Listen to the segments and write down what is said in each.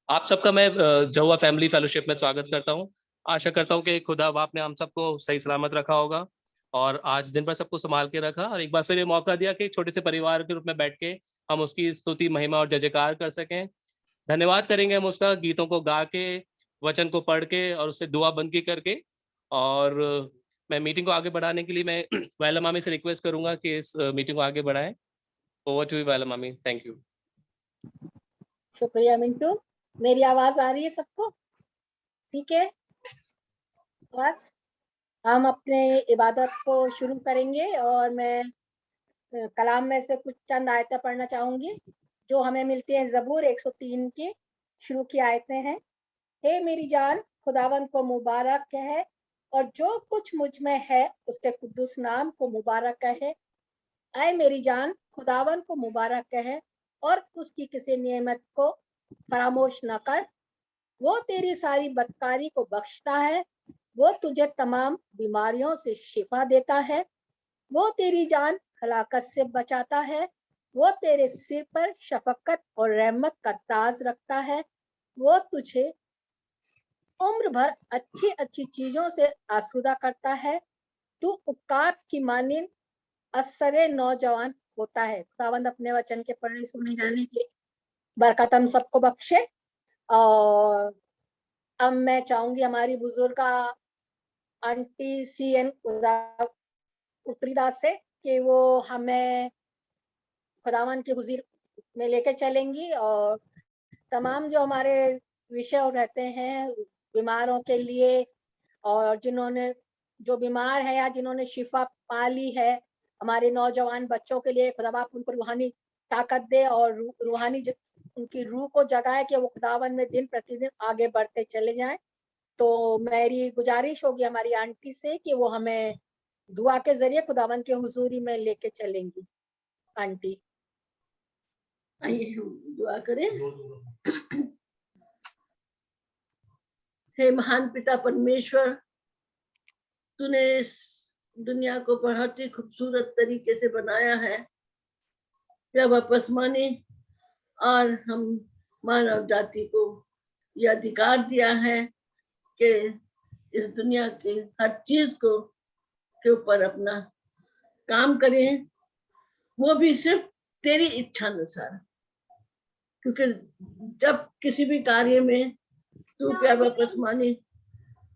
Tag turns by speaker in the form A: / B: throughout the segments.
A: आप सबका मैं जहुआ फैमिली फेलोशिप में स्वागत करता हूं। आशा करता हूं कि खुदा बाप ने हम सबको सही सलामत रखा होगा और आज दिन भर सबको संभाल के रखा और एक बार फिर ये मौका दिया कि एक छोटे से परिवार के रूप में बैठ के हम उसकी स्तुति महिमा और जय जयकार कर सकें। धन्यवाद करेंगे हम उसका गीतों को गा के, वचन को पढ़ के और उससे दुआ बंदगी करके। और मैं मीटिंग को आगे बढ़ाने के लिए मैं वायला मामी से रिक्वेस्ट करूंगा कि इस मीटिंग को आगे बढ़ाएं। ओवर टू यू वायला मामी, थैंक यू।
B: शुक्रिया मिंटू। मेरी आवाज आ रही है सबको? ठीक है, बस हम अपने इबादत को शुरू करेंगे और मैं कलाम में से कुछ चंद आयतें पढ़ना चाहूंगी जो हमें मिलती हैं ज़बूर 103 की शुरू की आयतें हैं। हे मेरी जान खुदावंद को मुबारक कहे और जो कुछ मुझ में है उसके कुद्दूस नाम को मुबारक कहे। आए मेरी जान खुदावंद को मुबारक कहे और उसकी किसी नियमत को फरामोश न कर। वो तेरी सारी बदकारी को बख्शता है, वो तुझे तमाम बीमारियों से शिफा देता है, वो तेरी जान हलाकत से बचाता है, वो तेरे सिर पर शफकत और रहमत का ताज रखता है, वो तुझे उम्र भर अच्छी अच्छी चीजों से आसूदा करता है। तू उकाब की मानिंद असरे नौजवान होता है। खुदावंद अपने वचन के पढ़ने सुने जाने की बरकत हम सबको बख्शे। और अब मैं चाहूंगी हमारी बुजुर्ग आंटी CN उत्तरीदास से कि वो हमें खुदावन के हुजूर में लेके चलेंगी और तमाम जो हमारे विषय रहते हैं बीमारों के लिए और जिन्होंने जो बीमार है या जिन्होंने शिफा पा ली है, हमारे नौजवान बच्चों के लिए खुदा बाप उनको रूहानी ताकत दे और रूहानी उनकी रूह को जगाए कि वो खुदावन में दिन प्रतिदिन आगे बढ़ते चले जाएं। तो मेरी गुजारिश होगी हमारी आंटी से कि वो हमें दुआ के जरिए खुदावन के हुजूरी में लेके चलेंगी। आंटी
C: आइए हम दुआ करें। हे महान पिता परमेश्वर, तूने इस दुनिया को बहुत ही खूबसूरत तरीके से बनाया है। जब वापस माने और हम मानव जाति को यह अधिकार दिया है कि इस दुनिया के हर चीज को के ऊपर अपना काम करें, वो भी सिर्फ तेरी इच्छा अनुसार। क्योंकि जब किसी भी कार्य में तू प्यार वापस माने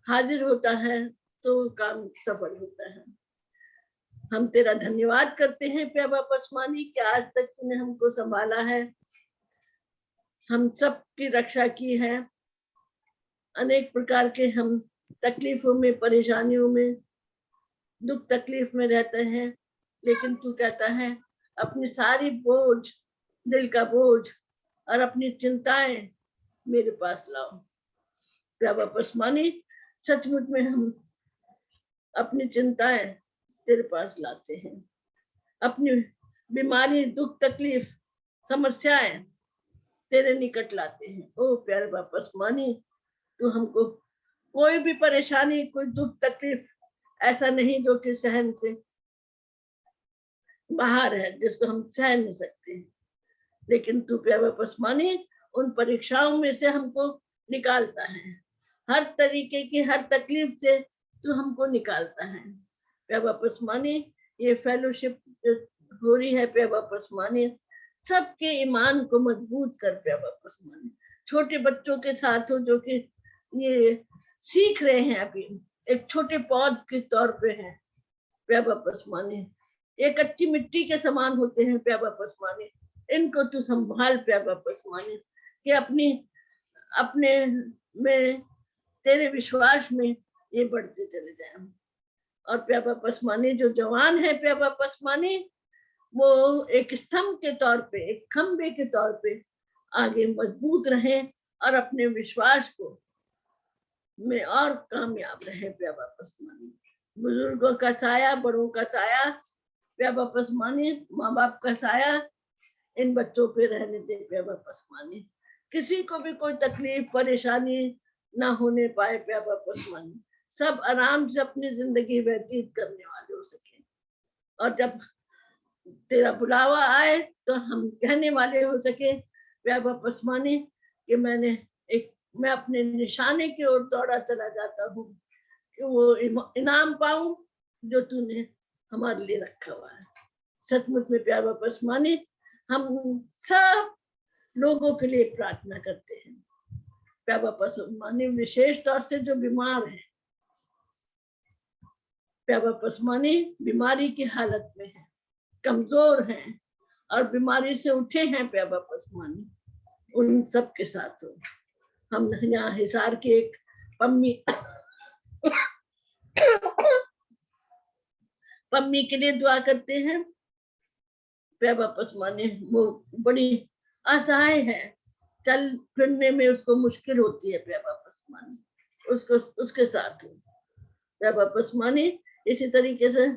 C: हाजिर होता है तो काम सफल होता है। हम तेरा धन्यवाद करते हैं प्यार वापस मानी कि आज तक तूने हमको संभाला है, हम सब की रक्षा की है। अनेक प्रकार के हम तकलीफों में, परेशानियों में, दुख तकलीफ में रहते हैं, लेकिन तू कहता है अपनी सारी बोझ, दिल का बोझ और अपनी चिंताएं मेरे पास लाओ। प्यार वापस मानी सचमुच में हम अपनी चिंताएं तेरे पास लाते हैं, अपनी बीमारी, दुख, तकलीफ, समस्याएं तेरे निकट लाते हैं। ओ प्यारे वापस मानी, तू हमको कोई भी परेशानी, कोई दुख तकलीफ ऐसा नहीं जो कि सहन से बाहर है, जिसको हम सहन नहीं सकते, लेकिन तू प्यारे वापस मानी उन परीक्षाओं में से हमको निकालता है। हर तरीके की हर तकलीफ से तू हमको निकालता है। प्यार वापस माने ये फेलोशिप हो रही है, प्यार वापस माने सबके ईमान को मजबूत कर। प्यार वापस माने छोटे बच्चों के साथ हो जो कि ये सीख रहे हैं, अभी एक छोटे पौध के तौर पे हैं। प्यार वापस माने ये कच्ची मिट्टी के समान होते हैं। प्यार वापस माने इनको तू संभाल। प्यार वापस माने कि अपने में तेरे विश्वास में ये बढ़ते चले जाए। और प्यार वापस माने जो जवान है, प्यार वापस माने वो एक स्तंभ के तौर पे, एक खंबे के तौर पे आगे मजबूत रहे और अपने विश्वास को में और कामयाब रहे। प्यार वापस माने बुजुर्गों का साया, बड़ों का साया, प्यार वापस माने माँ बाप का साया इन बच्चों पे रहने दे। प्यार वापस माने किसी को भी कोई तकलीफ परेशानी ना होने पाए। प्यार वापस माने सब आराम से अपनी जिंदगी व्यतीत करने वाले हो सके, और जब तेरा बुलावा आए तो हम कहने वाले हो सके प्यार वापस माने कि मैंने मैं अपने निशाने की ओर दौड़ा चला जाता हूँ कि वो इनाम पाऊं जो तूने हमारे लिए रखा हुआ है। सचमुच में प्यारे बाबा उस्मानी, हम सब लोगों के लिए प्रार्थना करते हैं। प्यारे बाबा उस्मानी विशेष तौर से जो बीमार है, प्यारे बाबा उस्मानी बीमारी की हालत में है, कमजोर हैं और बीमारी से उठे हैं प्यारे बाबा उस्मानी, उन सब के साथ हो। हम यहाँ हिसार की एक पम्मी के लिए दुआ करते हैं। प्यारे बाबा उस्मानी वो बड़ी असहाय है, चल फिरने में उसको मुश्किल होती है। प्यारे बाबा उस्मानी उसके साथ हूँ। प्यारे बाबा उस्मानी इसी तरीके से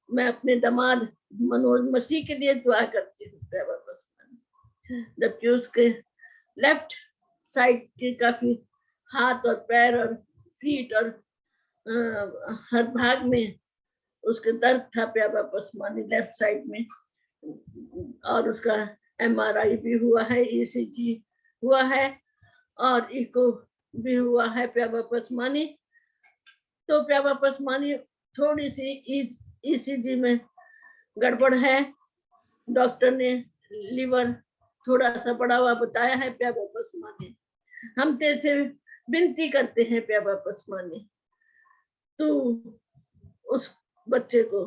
C: मैं अपने दामाद मनोज मसीह के लिए दुआ करती हूँ। प्यारे बाबा उस्मानी, जबकि उसके लेफ्ट साइड के काफी हाथ और पैर और फीट और हर भाग में उसके दर्द था। प्यारे बाबा उस्मानी लेफ्ट साइड में, और उसका MRI भी हुआ है, ECG हुआ है और इको भी हुआ है। प्यारे बाबा उस्मानी, तो प्यारे बाबा उस्मानी थोड़ी सी ECG में गड़बड़ है, डॉक्टर ने लीवर थोड़ा सा बड़ा हुआ बताया है। प्यारे बाबा उस्मानी, हम तेरे से विनती करते हैं प्यारे बाबा उस्मानी, तू उस बच्चे को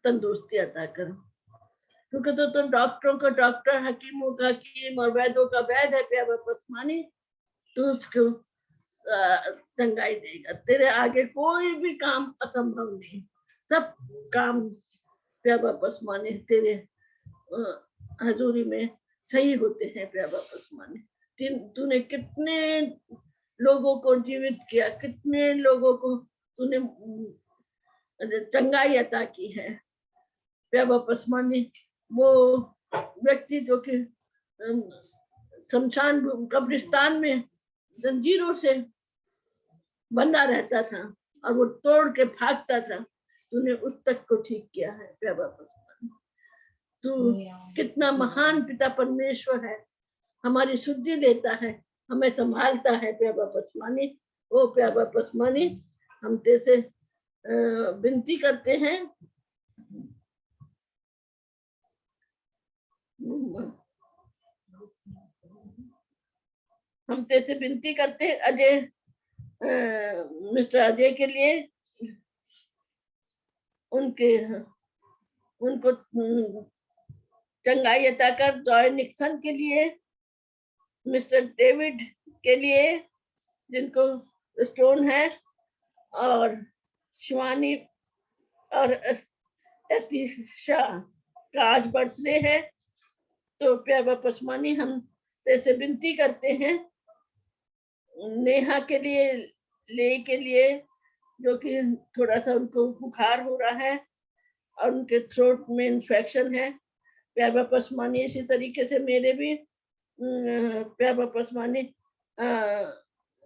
C: तंदुरुस्ती अता कर, क्योंकि तो डॉक्टरों का डॉक्टर, हकीमों का हकीम और वैद्यों का वैद्य है। प्यारे बाबा उस्मानी, तू उसको चंगाई देगा। तेरे आगे कोई भी काम असंभव नहीं, सब काम प्यारे बाबा उस्मानी तेरे हजूरी में सही होते हैं। प्यारे बाबा उस्मानी, तूने कितने लोगों को जीवित किया, कितने लोगों को तूने चंगाई अता की है। प्यारे बाबा उस्मानी वो व्यक्ति जो कि शमशान कब्रिस्तान में जंजीरों से बंधा रहता था और वो तोड़ के भागता था, तूने उस तक को ठीक किया है। प्यारे बाबा उस्मानी, तू कितना महान पिता परमेश्वर है, हमारी शुद्धि लेता है, हमें संभालता है। प्यारे बाबा उस्मानी, ओ प्यारे बाबा उस्मानी, हम तेरे से विनती करते हैं, हम तेरे से विनती करते हैं अजय, मिस्टर अजय के लिए, उनको चंगाई अता कर। जॉय निक्सन के लिए, मिस्टर डेविड के लिए जिनको स्टोन है, और शिवानी और शाह का आज बर्थडे है। तो प्यारे बाबा उस्मानी, हम तेरे विनती करते हैं नेहा के लिए, ले के लिए, जो कि थोड़ा सा उनको बुखार हो रहा है और उनके थ्रोट में इन्फेक्शन है। प्यारे बाबा उस्मानी, इसी तरीके से मेरे भी प्यारे बाबा उस्मानी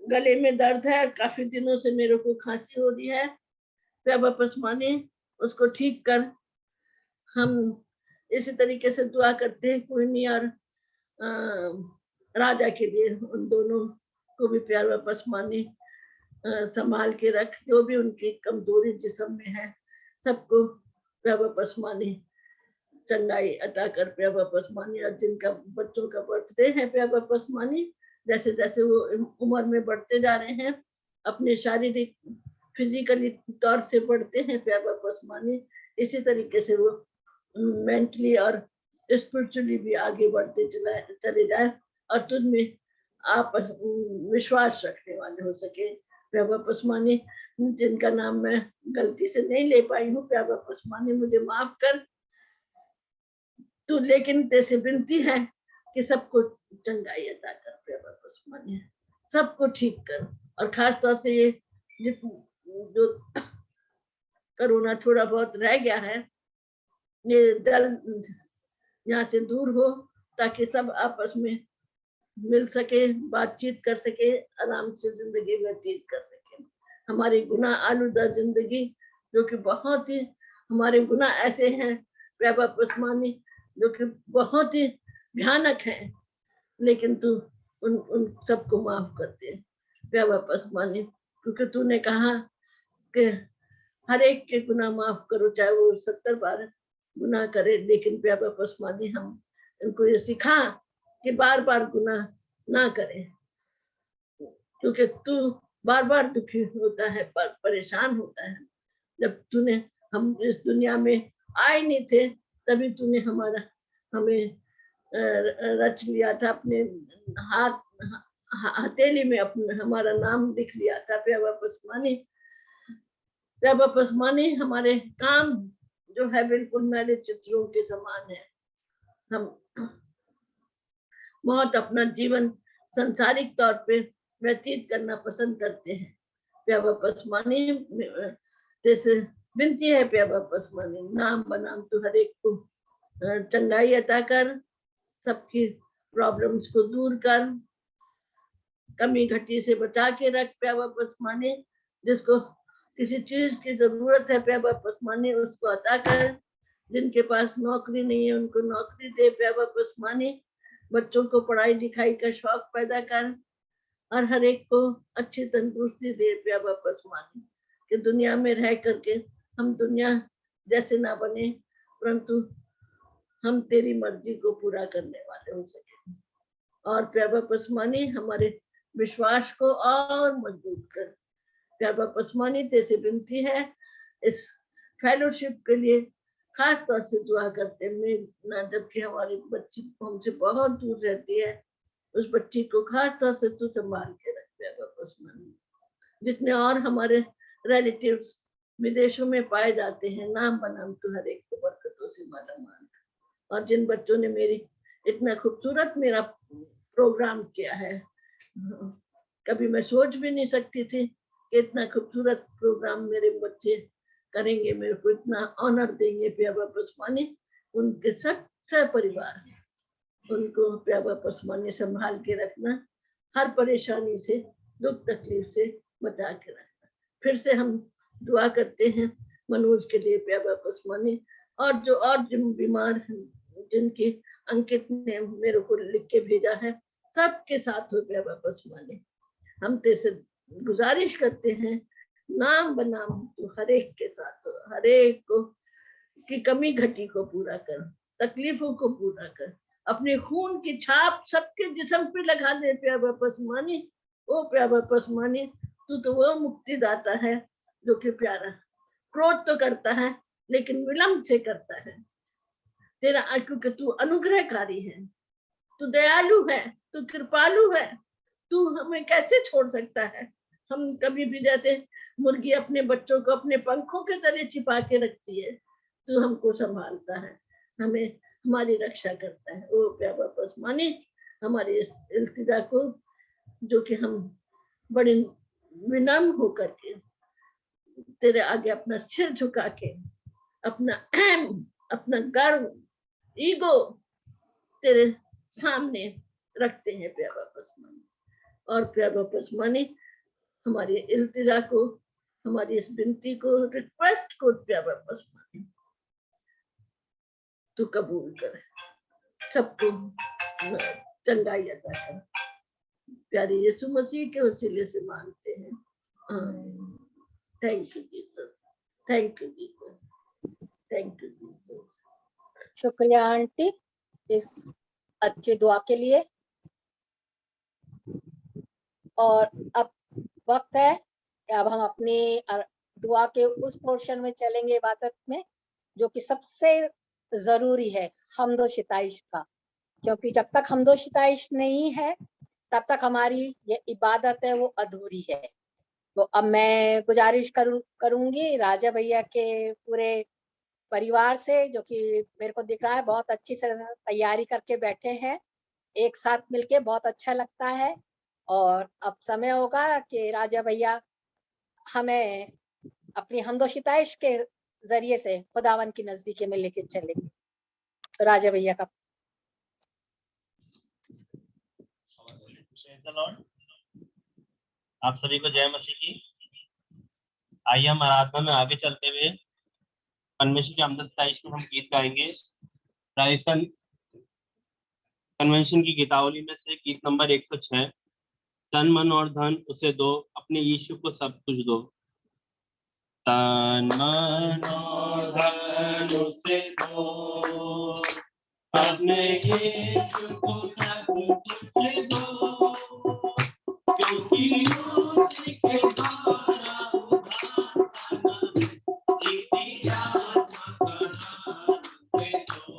C: गले में दर्द है, काफी दिनों से मेरे को खांसी हो रही है। प्यारे बाबा उस्मानी, उसको ठीक कर। हम इसी तरीके से दुआ करते हैं क्वीनी और राजा के लिए, उन दोनों को भी प्यारे बाबा उस्मानी संभाल के रख, जो भी उनकी कमजोरी जिस्म में है सबको प्यारे बाबा उस्मानी चंगाई अता कर। प्यारे बाबा उस्मानी, और जिनका बच्चों का बर्थडे है प्यारे बाबा उस्मानी, जैसे जैसे वो उम्र में बढ़ते जा रहे हैं, अपने शारीरिक फिजिकली तौर से बढ़ते हैं प्यारे बाबा उस्मानी, इसी तरीके से वो मेंटली और स्पिरिचुअली भी आगे बढ़ते चले जाए और तुझ में आप विश्वास रखने वाले हो सके। प्यारे बाबा उस्मानी, जिनका नाम मैं गलती से नहीं ले पाई हूँ, प्यारे बाबा उस्मानी मुझे माफ कर तू, लेकिन तेरे विनती है कि सबको चंगाई अता कर। प्यारे बाबा उस्मानी, सबको ठीक कर, और खास तौर से ये जो कोरोना थोड़ा बहुत रह गया है, ये दल यहाँ से दूर हो, ताकि सब आपस में मिल सके, बातचीत कर सके, आराम से जिंदगी व्यतीत कर सके। हमारी गुनाह आलूदा जिंदगी, जो कि बहुत ही हमारे गुनाह ऐसे हैं प्यारे बाबा उस्मानी, जो कि बहुत ही भयानक है, लेकिन तू उन सबको माफ कर दे प्यार वापस माने, क्योंकि तूने कहा कि हर एक के गुनाह माफ करो, चाहे वो 70 बार गुनाह करे, लेकिन प्यार वापस माने हम इनको ये सिखा कि बार बार गुनाह ना करें, क्योंकि तू बार बार दुखी होता है, परेशान होता है। जब तूने हम इस दुनिया में आए नहीं थे तभी तूने हमें रच लिया था, अपने हथेली में अपने हमारा नाम लिख लिया था। प्यार वापस माने, प्यार वापस माने हमारे काम जो है बिल्कुल मैले चित्रों के समान है। हम बहुत अपना जीवन संसारिक तौर पे व्यतीत करना पसंद करते हैं। प्यार वापस माने, जैसे विनती है प्यार वापस माने, नाम बनाम तू हर एक को चंगाई अता कर, सबकी प्रॉब्लम्स को दूर कर, कमी घटी से बचा के रख प्यार वापस माने, जिसको किसी चीज की जरूरत है प्यार वापस माने उसको अता कर, जिनके पास नौकरी नहीं है उनको नौकरी दे प्यार वापस माने, बच्चों को पढ़ाई लिखाई का शौक पैदा कर और हर एक को अच्छी तंदुरुस्ती दे प्यार वापस माने, कि दुनिया में रह करके हम दुनिया जैसे ना बने परंतु हम तेरी मर्जी को पूरा करने वाले हो सके। और प्यार वापस माने हमारे विश्वास को और मजबूत कर। प्यार वापस माने तेरे विनती है, इस फेलोशिप के लिए खास तौर से दुआ करते हैं ना, जबकि हमारी बच्ची हमसे बहुत दूर रहती है, उस बच्ची को खास तौर से तू संभाल के रख प्यार वापस माने। जितने और हमारे रिलेटिव्स विदेशों में पाए जाते हैं, नाम बनाम तू हर एक को बरकतों से माला माल। और जिन बच्चों ने मेरी इतना खूबसूरत मेरा प्रोग्राम किया है, कभी मैं सोच भी नहीं सकती थी कि इतना खूबसूरत प्रोग्राम मेरे बच्चे करेंगे, मेरे को इतना ऑनर देंगे प्यार वापस माने। उनके सब परिवार उनको प्यार वापस माने संभाल के रखना, हर परेशानी से दुख तकलीफ से बचा के रखना। फिर से हम दुआ करते हैं मनोज के लिए प्यार वापस माने, और जो बीमार हैं जिनकी अंकित ने मेरे को लिख के भेजा है, सबके साथ हो प्यार वापस माने। हम तेरे से गुजारिश करते हैं नाम बनाम तू हर एक के साथ हो, हर एक को की कमी घटी को पूरा कर, तकलीफों को पूरा कर, अपने खून की छाप सबके जिस्म पे लगा दे प्यार वापस माने। ओ प्यार वापस माने, तू तो वो मुक्ति दाता है जो कि प्यारा, क्रोध तो करता है लेकिन विलंब से करता है तेरा, क्योंकि तू अनुग्रहकारी है, तू दयालु है, तू कृपालु है, तू हमें कैसे छोड़ सकता है। हम कभी भी जैसे मुर्गी अपने बच्चों को अपने पंखों के तले छिपा के रखती है, तू हमको संभालता है, हमें हमारी रक्षा करता है। ओ प्यार वापस माने हमारी इस इल्तिजा को, जो कि हम बड़े विनम्र होकर के तेरे आगे अपना सिर झुका के अपना गर्व ईगो तेरे सामने रखते हैं प्यार वापस माने। और प्यार वापस माने हमारी इल्तिजा को, हमारी इस विनती को, रिक्वेस्ट को प्यार वापस माने तू कबूल कर, सबको चंगाई अता कर। प्यारे यीशु मसीह के वसीले से मांगते हैं, thank you Jesus, thank you Jesus, thank you Jesus.
B: शुक्रिया आंटी इस अच्छी दुआ के लिए। और अब वक्त है कि अब हम अपनी दुआ के उस पोर्शन में चलेंगे इबादत में, जो कि सबसे जरूरी है, हम्दो शिताइश का, क्योंकि जब तक हम्दो शिताइश नहीं है तब तक हमारी ये इबादत है वो अधूरी है। तो अब मैं गुजारिश करूंगी राजा भैया के पूरे परिवार से, जो कि मेरे को दिख रहा है बहुत अच्छी तरह से तैयारी करके बैठे हैं, एक साथ मिलके बहुत अच्छा लगता है। और अब समय होगा कि राजा भैया हमें अपनी हम्दो शिताइश के जरिए से खुदावन की नजदीकी में लेके चलेंगे। तो राजा भैया का।
D: आप सभी को जय मसीह की। आइए हम आराधना में आगे चलते हुए परमेश्वर की हम्दो शिताइश में हम गीत गाएंगे। प्राइसन कन्वेंशन की गीतावली में से गीत नंबर 106, तन मन और धन उसे दो, अपने यीशु को सब कुछ दो। तन मन और धन उसे दो, अपने यीशु को सब कुछ दो, क्योंकि उसी के द्वारा उद्धार पाना है, जीती आत्मा का दान उसे दो।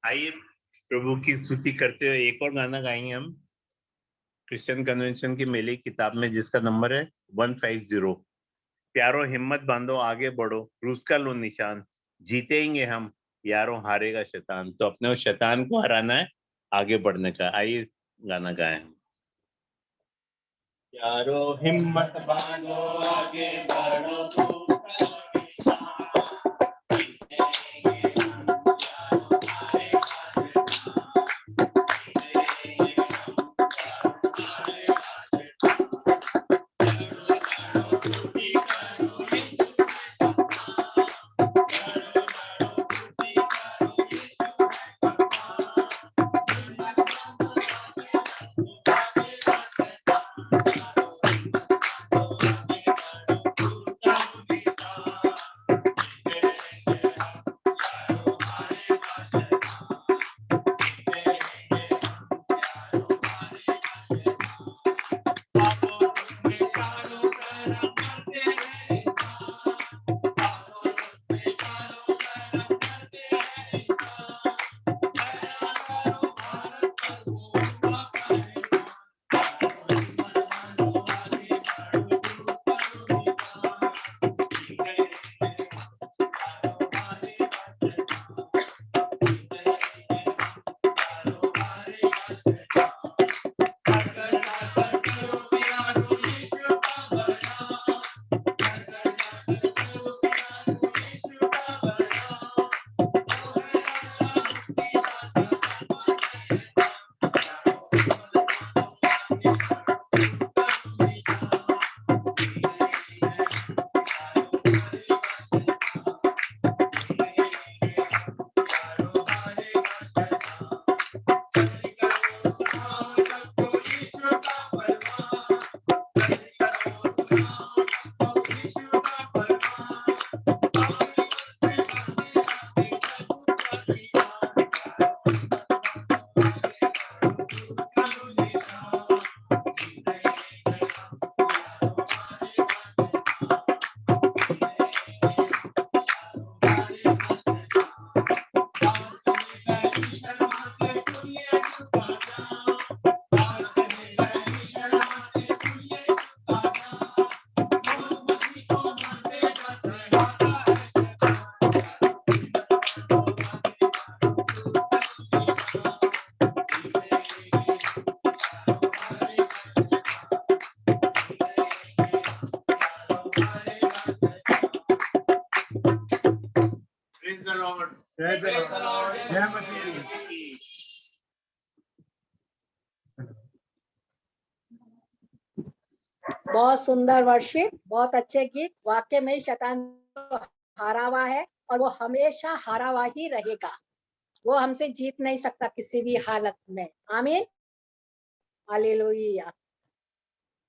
E: आइए प्रभु की स्तुति करते हुए एक और गाना गाएंगे हम क्रिश्चियन कन्वेंशन की मेले किताब में, जिसका नंबर है 150। प्यारो हिम्मत बांधो आगे बढ़ो, क्रूस का लो निशान, जीतेंगे हम यारों हारेगा शैतान। तो अपने उस शैतान को हराना है, आगे बढ़ने का। आइए गाना गाएं।
D: यारो हिम्मत बांधो आगे बढ़ो, क्रूस का लो निशान, जीतेंगे हम यारों हारेगा शैतान, जीतेंगे हम यारों हारेगा शैतान। लड़ो लड़ो स्तुति करो यीशु के सत्ता, लड़ो लड़ो स्तुति करो यीशु के सत्ता, हिम्मत बांधो आगे बढ़ो, हारेगा शैतान। यारो हिम्मत बांधो आगे बढ़ो, क्रूस का लो
E: Lord. Praise the Lord. जय मसीह की।
B: बहुत सुंदर वर्शिप, बहुत अच्छे गीत। वाकई में शैतान तो हारा हुआ है और वो हमेशा हारा हुआ ही रहेगा। वो हमसे जीत नहीं सकता किसी भी हालत में। आमीन, हालेलुया।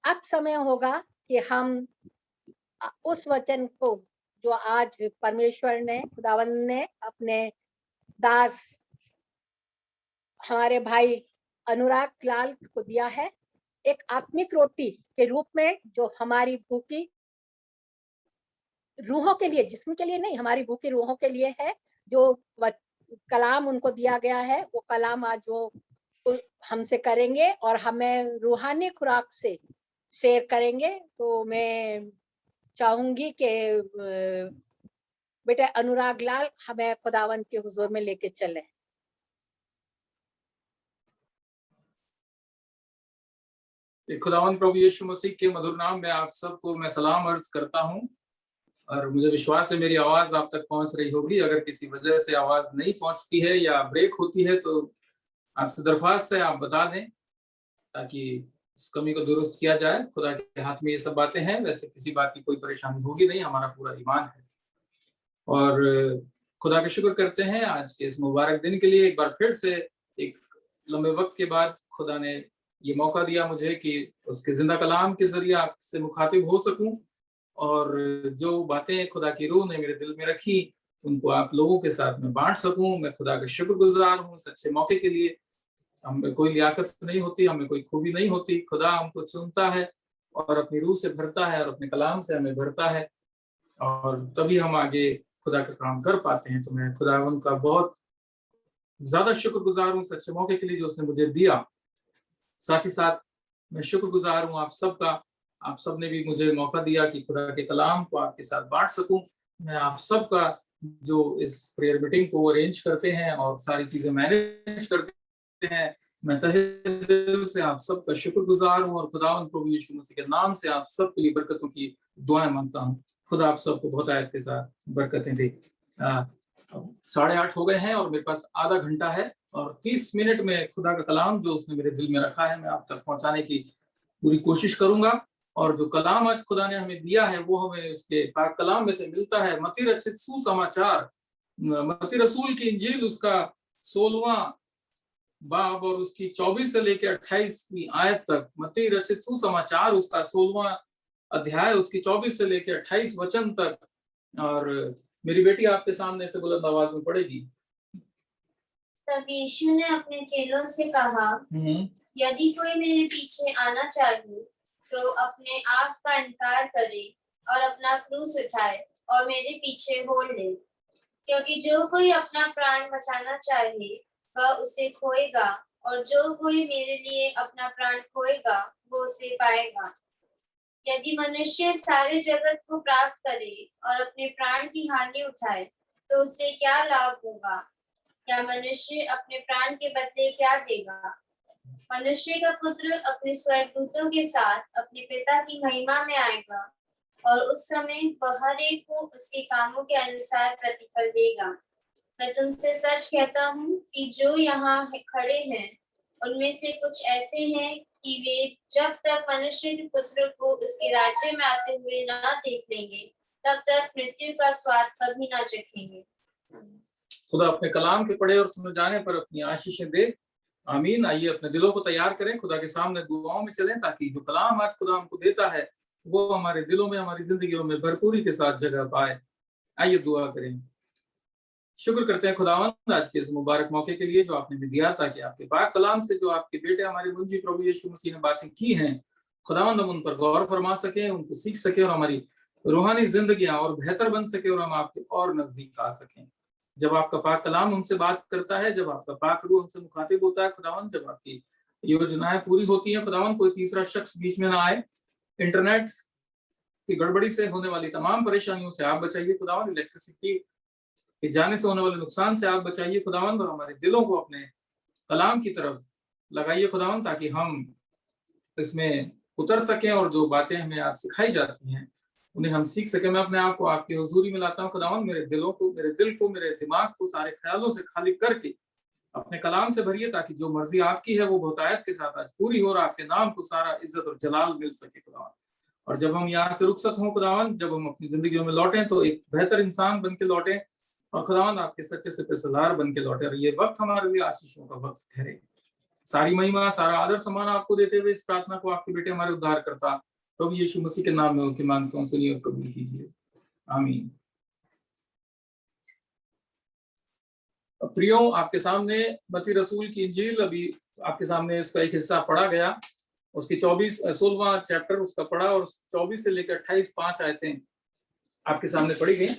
B: अब समय होगा कि हम उस वचन को जो आज परमेश्वर ने, खुदावंद ने अपने दास हमारे भाई अनुराग लाल को दिया है, एक आत्मिक रोटी के रूप में, जो हमारी भूखी रूहों के लिए, जिस्म के लिए नहीं, हमारी भूखी रूहों के लिए है। जो कलाम उनको दिया गया है, वो कलाम आज वो हमसे करेंगे और हमें रूहानी खुराक से शेयर करेंगे। तो मैं चाहूंगी कि बेटा अनुराग लाल हमें खुदावंद के हुजूर में लेके चले।
F: खुदावंद प्रभु यीशु मसीह के मधुर नाम में आप सबको मैं सलाम अर्ज करता हूं और मुझे विश्वास है मेरी आवाज आप तक पहुंच रही होगी। अगर किसी वजह से आवाज नहीं पहुंचती है या ब्रेक होती है तो आपसे दरख्वास्त है आप बता दें ताकि उस कमी को दुरुस्त किया जाए। खुदा के हाथ में ये सब बातें हैं। वैसे किसी बात की कोई परेशानी होगी नहीं, हमारा पूरा ईमान है और खुदा का शुक्र करते हैं आज के इस मुबारक दिन के लिए। एक बार फिर से एक लंबे वक्त के बाद खुदा ने ये मौका दिया मुझे कि उसके जिंदा कलाम के जरिए आपसे मुखातिब हो सकूं और जो बातें खुदा की रूह ने मेरे दिल में रखी उनको आप लोगों के साथ में बांट सकूं। मैं खुदा का शुक्रगुजार हूं इस अच्छे मौके के लिए। हमें कोई लियाकत नहीं होती, हमें कोई खूबी नहीं होती, खुदा हमको चुनता है और अपनी रूह से भरता है और अपने कलाम से हमें भरता है और तभी हम आगे खुदा का काम कर पाते हैं। तो मैं खुदावंद का बहुत ज्यादा शुक्रगुजार हूँ इस अच्छे मौके के लिए जो उसने मुझे दिया। साथ ही साथ मैं शुक्रगुजार हूँ आप सबका, आप सब ने भी मुझे मौका दिया कि खुदा के कलाम को आपके साथ बांट सकूं। मैं आप सबका जो इस प्रेयर मीटिंग को अरेंज करते हैं और सारी चीजें मैनेज करते हैं, मैं तहे दिल से आप सबका शुक्रगुजार हूँ और खुदावंद प्रभु यीशु मसीह के नाम से आप सबके लिए बरकतों की दुआएं मांगता हूँ। खुदा आप सबको बहुत आयत के साथ बरकतें दे। 8:30 हो गए हैं और मेरे पास आधा घंटा है और 30 मिनट में खुदा का कलाम जो उसने मेरे दिल में रखा है मैं आप तक पहुंचाने की पूरी कोशिश करूंगा। और जो कलाम आज खुदा ने हमें दिया है वो हमें उसके पाक कलाम में से मिलता है। मत्ती रचित सुसमाचार, मत्ती रसूल की इंजील उसका 16वां बाब और उसकी 24 से लेकर 28वीं आयत तक। मत्ती रचित सुसमाचार उसका 16वां अध्याय उसकी 24 से लेकर 28 वचन तक। और मेरी बेटी आपके सामने से बुलंद आवाज में पढ़ेगी।
G: तब यीशु ने अपने चेलों से कहा, यदि कोई मेरे पीछे आना चाहे तो अपने आप का इनकार करे और अपना क्रूस उठाए और मेरे पीछे हो ले। क्योंकि जो कोई अपना प्राण बचाना चाहे वह उसे खोएगा और जो कोई मेरे लिए अपना प्राण खोएगा वो उसे पाएगा। यदि मनुष्य सारे जगत को प्राप्त करे और अपने प्राण की हानि उठाए तो उसे क्या लाभ होगा? क्या मनुष्य अपने प्राण के बदले क्या देगा? मनुष्य का पुत्र अपने स्वर्गदूतों के साथ अपने पिता की महिमा में आएगा और उस समय वह हर एक को उसके कामों के अनुसार प्रतिफल देगा। मैं तुमसे सच कहता हूँ कि जो यहाँ खड़े हैं उनमें से कुछ ऐसे हैं कि वे जब तक मनुष्य के पुत्र को उसके राज्य में आते हुए ना देख लेंगे तब तक मृत्यु का स्वाद कभी ना चखेंगे।
F: खुदा अपने कलाम के पढ़े और समझ जाने पर अपनी आशीषें दे। आमीन। आइए अपने दिलों को तैयार करें, खुदा के सामने दुआओं में चलें ताकि जो कलाम आज खुदा हमको देता है वो हमारे दिलों में, हमारी जिंदगियों में भरपूरी के साथ जगह पाए। आइए दुआ करें। शुक्र करते हैं खुदावंद आज के इस मुबारक मौके के लिए जो आपने भी दिया ताकि आपके पाक कलाम से जो आपके बेटे हमारे मुंजी प्रभु यीशु मसीह ने बातें की हैं खुदावंद हम उन पर गौर फरमा सके, उनको सीख सके और हमारी रूहानी जिंदगियां और बेहतर बन सके और हम आपके और नजदीक आ सकें। जब आपका पाक कलाम हमसे बात करता है, जब आपका पाक रूह हमसे मुखातिब होता है खुदावंद, जब आपकी योजनाएं पूरी होती हैं खुदावंद, कोई तीसरा शख्स बीच में ना आए। इंटरनेट की गड़बड़ी से होने वाली तमाम परेशानियों से आप बचाइए खुदावंद। इलेक्ट्रिसिटी के जाने से होने वाले नुकसान से आप बचाइए खुदावंद और हमारे दिलों को अपने कलाम की तरफ लगाइए खुदावंद ताकि हम इसमें उतर सकें और जो बातें हमें आज सिखाई जाती हैं उन्हें हम सीख सके। मैं अपने आप को आपकी हुजूरी में लाता हूँ खुदावन, मेरे दिल को, मेरे दिमाग को सारे ख्यालों से खाली करके अपने कलाम से भरिए, ताकि जो मर्जी आपकी है वो बहुतायत के साथ आज पूरी हो और आपके नाम को सारा इज्जत और जलाल मिल सके खुदावन। और जब हम यहाँ से रुखसत हों खुदावन, जब हम अपनी जिंदगियों में लौटें तो एक बेहतर इंसान बन के लौटें, और खुदावन आपके सच्चे से पेशेदार बन के लौटे, और ये वक्त हमारे लिए आशीषों का वक्त ठहरे। सारी महिमा, सारा आदर सम्मान आपको देते हुए इस प्रार्थना को आपके बेटे हमारे उद्धार करता प्रभु यीशु मसीह के नाम में उनकी मांगता हूँ, सुनिए और कबूल कीजिए, आमीन। प्रियो, आपके सामने मत्ती रसूल की इंजील, अभी आपके सामने उसका एक हिस्सा पढ़ा गया, उसकी 16वां चैप्टर उसका पढ़ा, और 24 से लेकर 28 5 आयतें आपके सामने पढ़ी गई।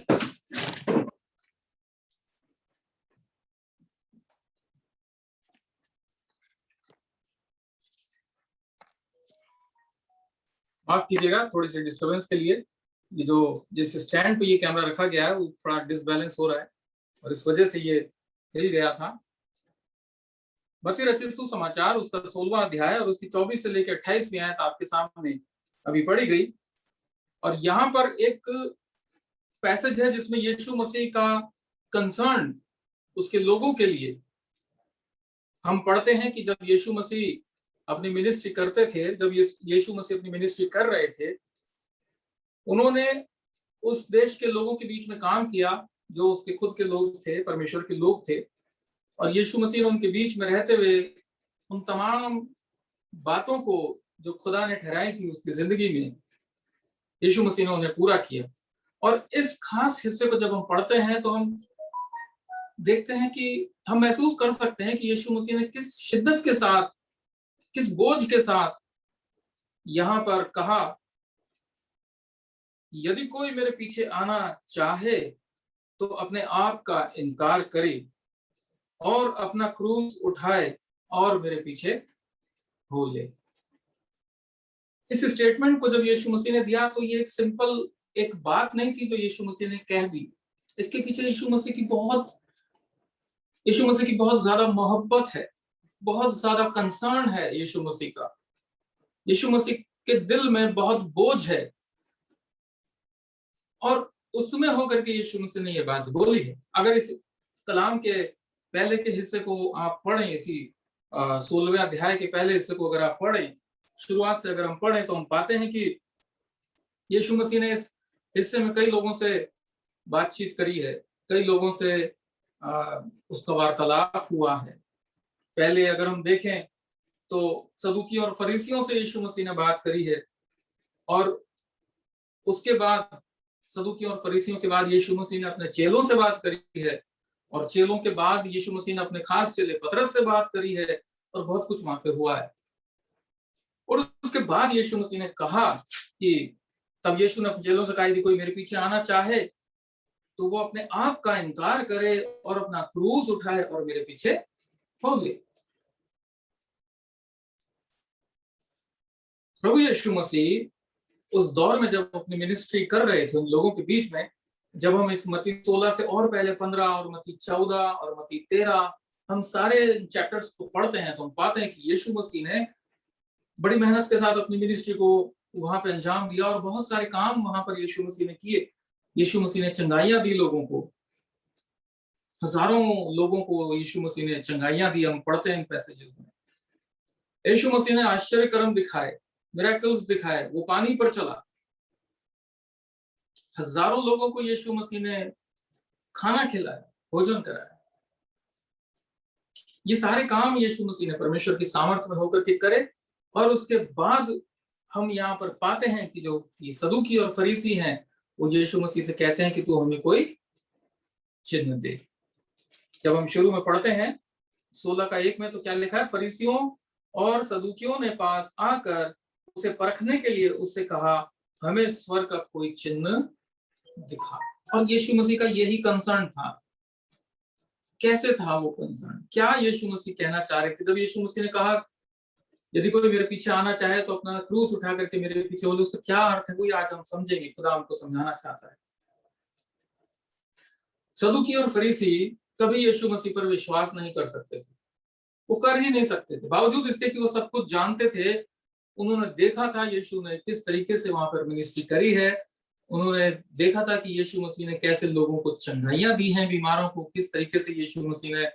F: माफ कीजिएगा थोड़ी सी डिस्टर्बेंस के लिए, ये जो जिस स्टैंड पे ये कैमरा रखा गया है वो थोड़ा डिसबैलेंस हो रहा है और इस वजह से ये हिल गया था। मत्ती रचित सुसमाचार उसका 16वां अध्याय और उसकी 24 से लेकर 28वीं आयत आपके सामने अभी पढ़ी गई। और यहाँ पर एक पैसेज है जिसमें यीशु मसीह का कंसर्न उसके लोगों के लिए हम पढ़ते हैं कि जब यीशु मसीह अपनी मिनिस्ट्री करते थे, जब यीशु मसीह अपनी मिनिस्ट्री कर रहे थे, उन्होंने उस देश के लोगों के बीच में काम किया जो उसके खुद के लोग थे, परमेश्वर के लोग थे, और यीशु मसीह ने उनके बीच में रहते हुए उन तमाम बातों को जो खुदा ने ठहराई थी उसकी जिंदगी में, यीशु मसीह ने उन्हें पूरा किया। और इस खास हिस्से को जब हम पढ़ते हैं तो हम देखते हैं कि हम महसूस कर सकते हैं कि यीशु मसीह ने किस शिद्दत के साथ, किस बोझ के साथ यहाँ पर कहा, यदि कोई मेरे पीछे आना चाहे तो अपने आप का इनकार करे और अपना क्रूस उठाए और मेरे पीछे हो ले। इस स्टेटमेंट को जब यीशु मसीह ने दिया तो ये एक सिंपल एक बात नहीं थी जो यीशु मसीह ने कह दी। इसके पीछे यीशु मसीह की बहुत ज्यादा मोहब्बत है, बहुत ज्यादा कंसर्न है यीशु मसीह का। यीशु मसीह के दिल में बहुत बोझ है और उसमें होकर के यीशु मसीह ने ये बात बोली है। अगर इस कलाम के पहले के हिस्से को आप पढ़ें, इसी 16वें अध्याय के पहले हिस्से को अगर आप पढ़ें, शुरुआत से अगर हम पढ़ें तो हम पाते हैं कि यीशु मसीह ने इस हिस्से में कई लोगों से बातचीत करी है, कई लोगों से उसका वार्तालाप हुआ है। पहले अगर हम देखें तो सदूकी और फरीसियों से यीशु मसीह ने बात करी है, और उसके बाद सदूकी और फरीसियों के बाद यीशु मसीह ने अपने चेलों से बात करी है, और चेलों के बाद यीशु मसीह ने अपने खास चेले पतरस से बात करी है, और बहुत कुछ वहां पे हुआ है। और उसके बाद यीशु मसीह ने कहा कि तब यीशु ने अपने चेलों से कहा यदि कोई मेरे पीछे आना चाहे तो वो अपने आप का इनकार करे और अपना क्रूस उठाए और मेरे पीछे हो ले। प्रभु यीशु मसीह उस दौर में जब अपनी मिनिस्ट्री कर रहे थे उन लोगों के बीच में, जब हम इस मत्ती 16 से और पहले 15 और मत्ती 14 और मत्ती 13 हम सारे चैप्टर्स को पढ़ते हैं तो हम पाते हैं कि यीशु मसीह ने बड़ी मेहनत के साथ अपनी मिनिस्ट्री को वहां पे अंजाम दिया और बहुत सारे काम वहां पर यीशु मसीह ने किए। यीशु मसीह ने चंगाइयां दी लोगों को, हजारों लोगों को यीशु मसीह ने चंगाइयां दी। हम पढ़ते हैं इन पैसेजेस में यीशु मसीह ने आश्चर्य कर्म दिखाए, मिरेकल्स दिखाए, वो पानी पर चला, हजारों लोगों को यीशु मसीह ने खाना खिलाया, भोजन कराया। ये सारे काम यीशु मसीह ने परमेश्वर की सामर्थ्य में होकर के करे। और उसके बाद हम यहाँ पर पाते हैं कि जो ये सदूकी और फरीसी हैं वो यीशु मसीह से कहते हैं कि तू हमें कोई चिन्ह दे। जब हम शुरू में पढ़ते हैं 16:1 में तो क्या लिखा है, फरीसियों और सदूकियों ने पास आकर उसे परखने के लिए उससे कहा हमें स्वर्ग का कोई चिन्ह दिखा। और यीशु मसीह का यही कंसर्न था। कैसे था वो कंसर्न, क्या यीशु मसीह कहना चाह रहे थे जब यीशु मसीह ने कहा यदि कोई मेरे पीछे आना चाहे तो अपना क्रूस उठा करके मेरे पीछे हो ले। उसका क्या अर्थ है वही आज हम समझेंगे, खुदा हमको समझाना चाहता है। सदूकी और फरीसी कभी यीशु मसीह पर विश्वास नहीं कर सकते थे, वो कर ही नहीं सकते थे, बावजूद इसके कि वो सब कुछ जानते थे। उन्होंने देखा था यीशु ने किस तरीके से वहां पर मिनिस्ट्री करी है, उन्होंने देखा था कि यीशु मसीह ने कैसे लोगों को चंगाइयां दी हैं, बीमारों को किस तरीके से यीशु मसीह ने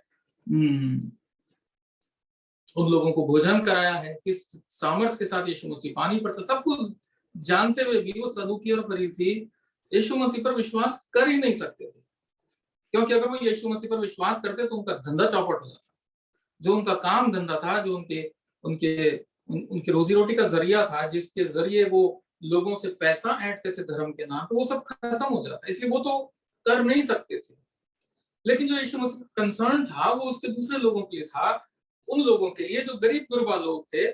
F: उन लोगों को भोजन कराया है, किस सामर्थ्य के साथ यीशु मसीह पानी पर सब कुछ जानते हुए भी वो सदूकी और फरीसी यीशु मसीह पर विश्वास कर ही नहीं सकते थे, क्योंकि अगर वो यीशु मसीह पर विश्वास करते तो उनका धंधा चौपट हो जाता। जो उनका काम धंधा था, जो उनके रोजी रोटी का जरिया था, जिसके जरिए वो लोगों से पैसा ऐंठते थे धर्म के नाम, तो वो सब खत्म हो जाता, इसलिए वो तो कर नहीं सकते थे। लेकिन जो यीशु मसीह का कंसर्न था वो उसके दूसरे लोगों के लिए था, उन लोगों के लिए जो गरीब गुरबा लोग थे,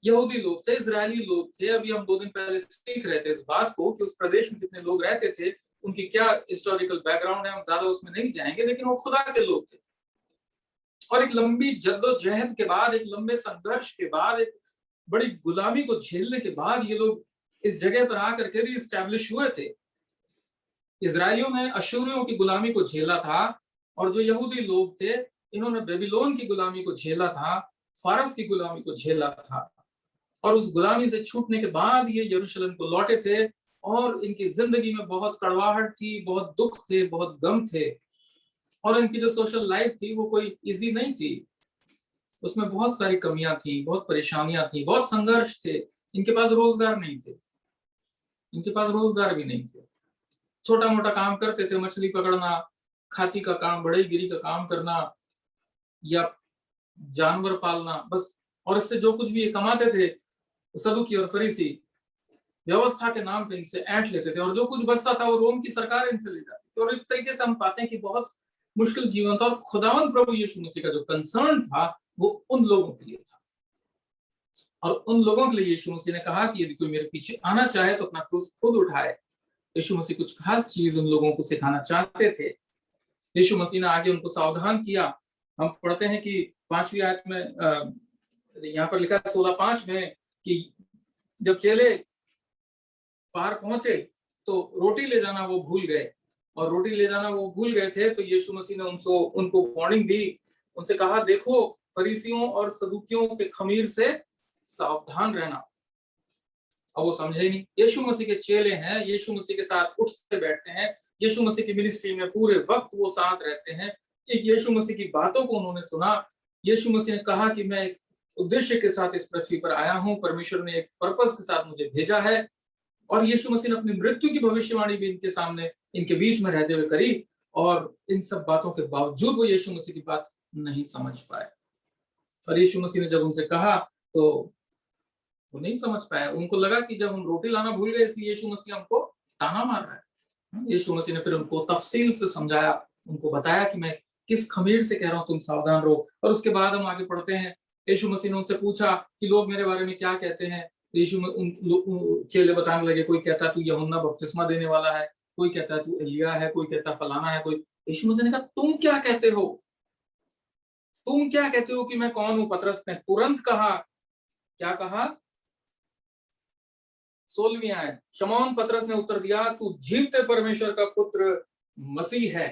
F: यहूदी लोग थे, इजरायली लोग थे। अभी हम 2 दिन पहले सीख रहे थे इस बात को कि उस प्रदेश में जितने लोग रहते थे उनकी क्या हिस्टोरिकल बैकग्राउंड है, हम ज्यादा उसमें नहीं जाएंगे, लेकिन वो खुदा के लोग थे। और एक लंबी जद्दोजहद के बाद, एक लंबे संघर्ष के बाद, एक बड़ी गुलामी को झेलने के बाद ये लोग इस जगह पर आकर के रीस्टैब्लिश हुए थे। इजरायलियों ने अशूरियों की गुलामी को झेला था, और जो यहूदी लोग थे इन्होंने बेबीलोन की गुलामी को झेला था, फारस की गुलामी को झेला था। और उस गुलामी से छूटने के बाद ये यरूशलेम को लौटे थे, और इनकी जिंदगी में बहुत कड़वाहट थी, बहुत दुख थे, बहुत गम थे, और इनकी जो सोशल लाइफ थी वो कोई इजी नहीं थी। उसमें बहुत सारी कमियां थी, बहुत परेशानियां थी, बहुत संघर्ष थे। इनके पास रोजगार नहीं थे, इनके पास रोजगार भी नहीं थे। छोटा मोटा काम करते थे, मछली पकड़ना, खाती का काम, बढ़ईगिरी का काम करना, या जानवर पालना, बस। और इससे जो कुछ भी ये कमाते थे, सदूकी और फरीसी व्यवस्था के नाम पे इनसे ऐंठ लेते थे, और जो कुछ बचता था वो रोम की सरकार इनसे ले जाती थी। और इस तरीके से हम पाते हैं कि बहुत मुश्किल जीवन था। और खुदावंद प्रभु यीशु मसीह का जो कंसर्न था वो उन लोगों के लिए था, और उन लोगों के लिए यीशु मसीह ने कहा कि यदि कोई मेरे पीछे आना चाहे तो अपना क्रूस खुद उठाए। यीशु मसीह कुछ खास चीज उन लोगों को सिखाना चाहते थे। यीशु मसीह ने आगे उनको सावधान किया। हम पढ़ते हैं कि 5वीं आयत में यहाँ पर लिखा है 16:5 में कि जब चेले पार पहुंचे तो रोटी ले जाना वो भूल गए, और रोटी ले जाना वो भूल गए थे तो यीशु मसीह ने उनको वार्निंग दी, उनसे कहा, देखो फरीसियों और सदूकियों के खमीर से सावधान रहना। अब वो समझे नहीं। यीशु मसीह के चेले हैं, यीशु मसीह के साथ उठते बैठते हैं, यीशु मसीह की मिनिस्ट्री में पूरे वक्त वो साथ रहते हैं। यीशु मसीह की बातों को उन्होंने सुना। यीशु मसीह ने कहा कि मैं एक उद्देश्य के साथ इस पृथ्वी पर आया हूं, परमेश्वर ने एक पर्पस के साथ मुझे भेजा है। और यीशु मसीह ने अपनी मृत्यु की भविष्यवाणी भी इनके सामने, इनके बीच में रहते हुए करी, और इन सब बातों के बावजूद वो यीशु मसीह की बात नहीं समझ पाए। और यीशु मसीह ने जब उनसे कहा तो वो नहीं समझ पाए। उनको लगा कि जब हम रोटी लाना भूल गए इसलिए यीशु मसीह हमको ताना मार रहा है। यीशु मसीह ने फिर उनको तफसील से समझाया, उनको बताया कि मैं किस खमीर से कह रहा हूं, तुम सावधान रहो। और उसके बाद हम आगे पढ़ते हैं, यीशु मसीह ने उनसे पूछा कि लोग मेरे बारे में क्या कहते हैं। चेले बताने लगे, कोई कहता तू यूहन्ना बपतिस्मा देने वाला है, कोई कहता तू एलिया है, कोई कहता फलाना है, कोई। यीशु मसीह ने कहा, तुम क्या कहते हो, तुम क्या कहते हो कि मैं कौन हूं? पतरस ने तुरंत कहा, क्या कहा? 16वीं आयत, शमौन पतरस ने उत्तर दिया, तू जीवते परमेश्वर का पुत्र मसीह है।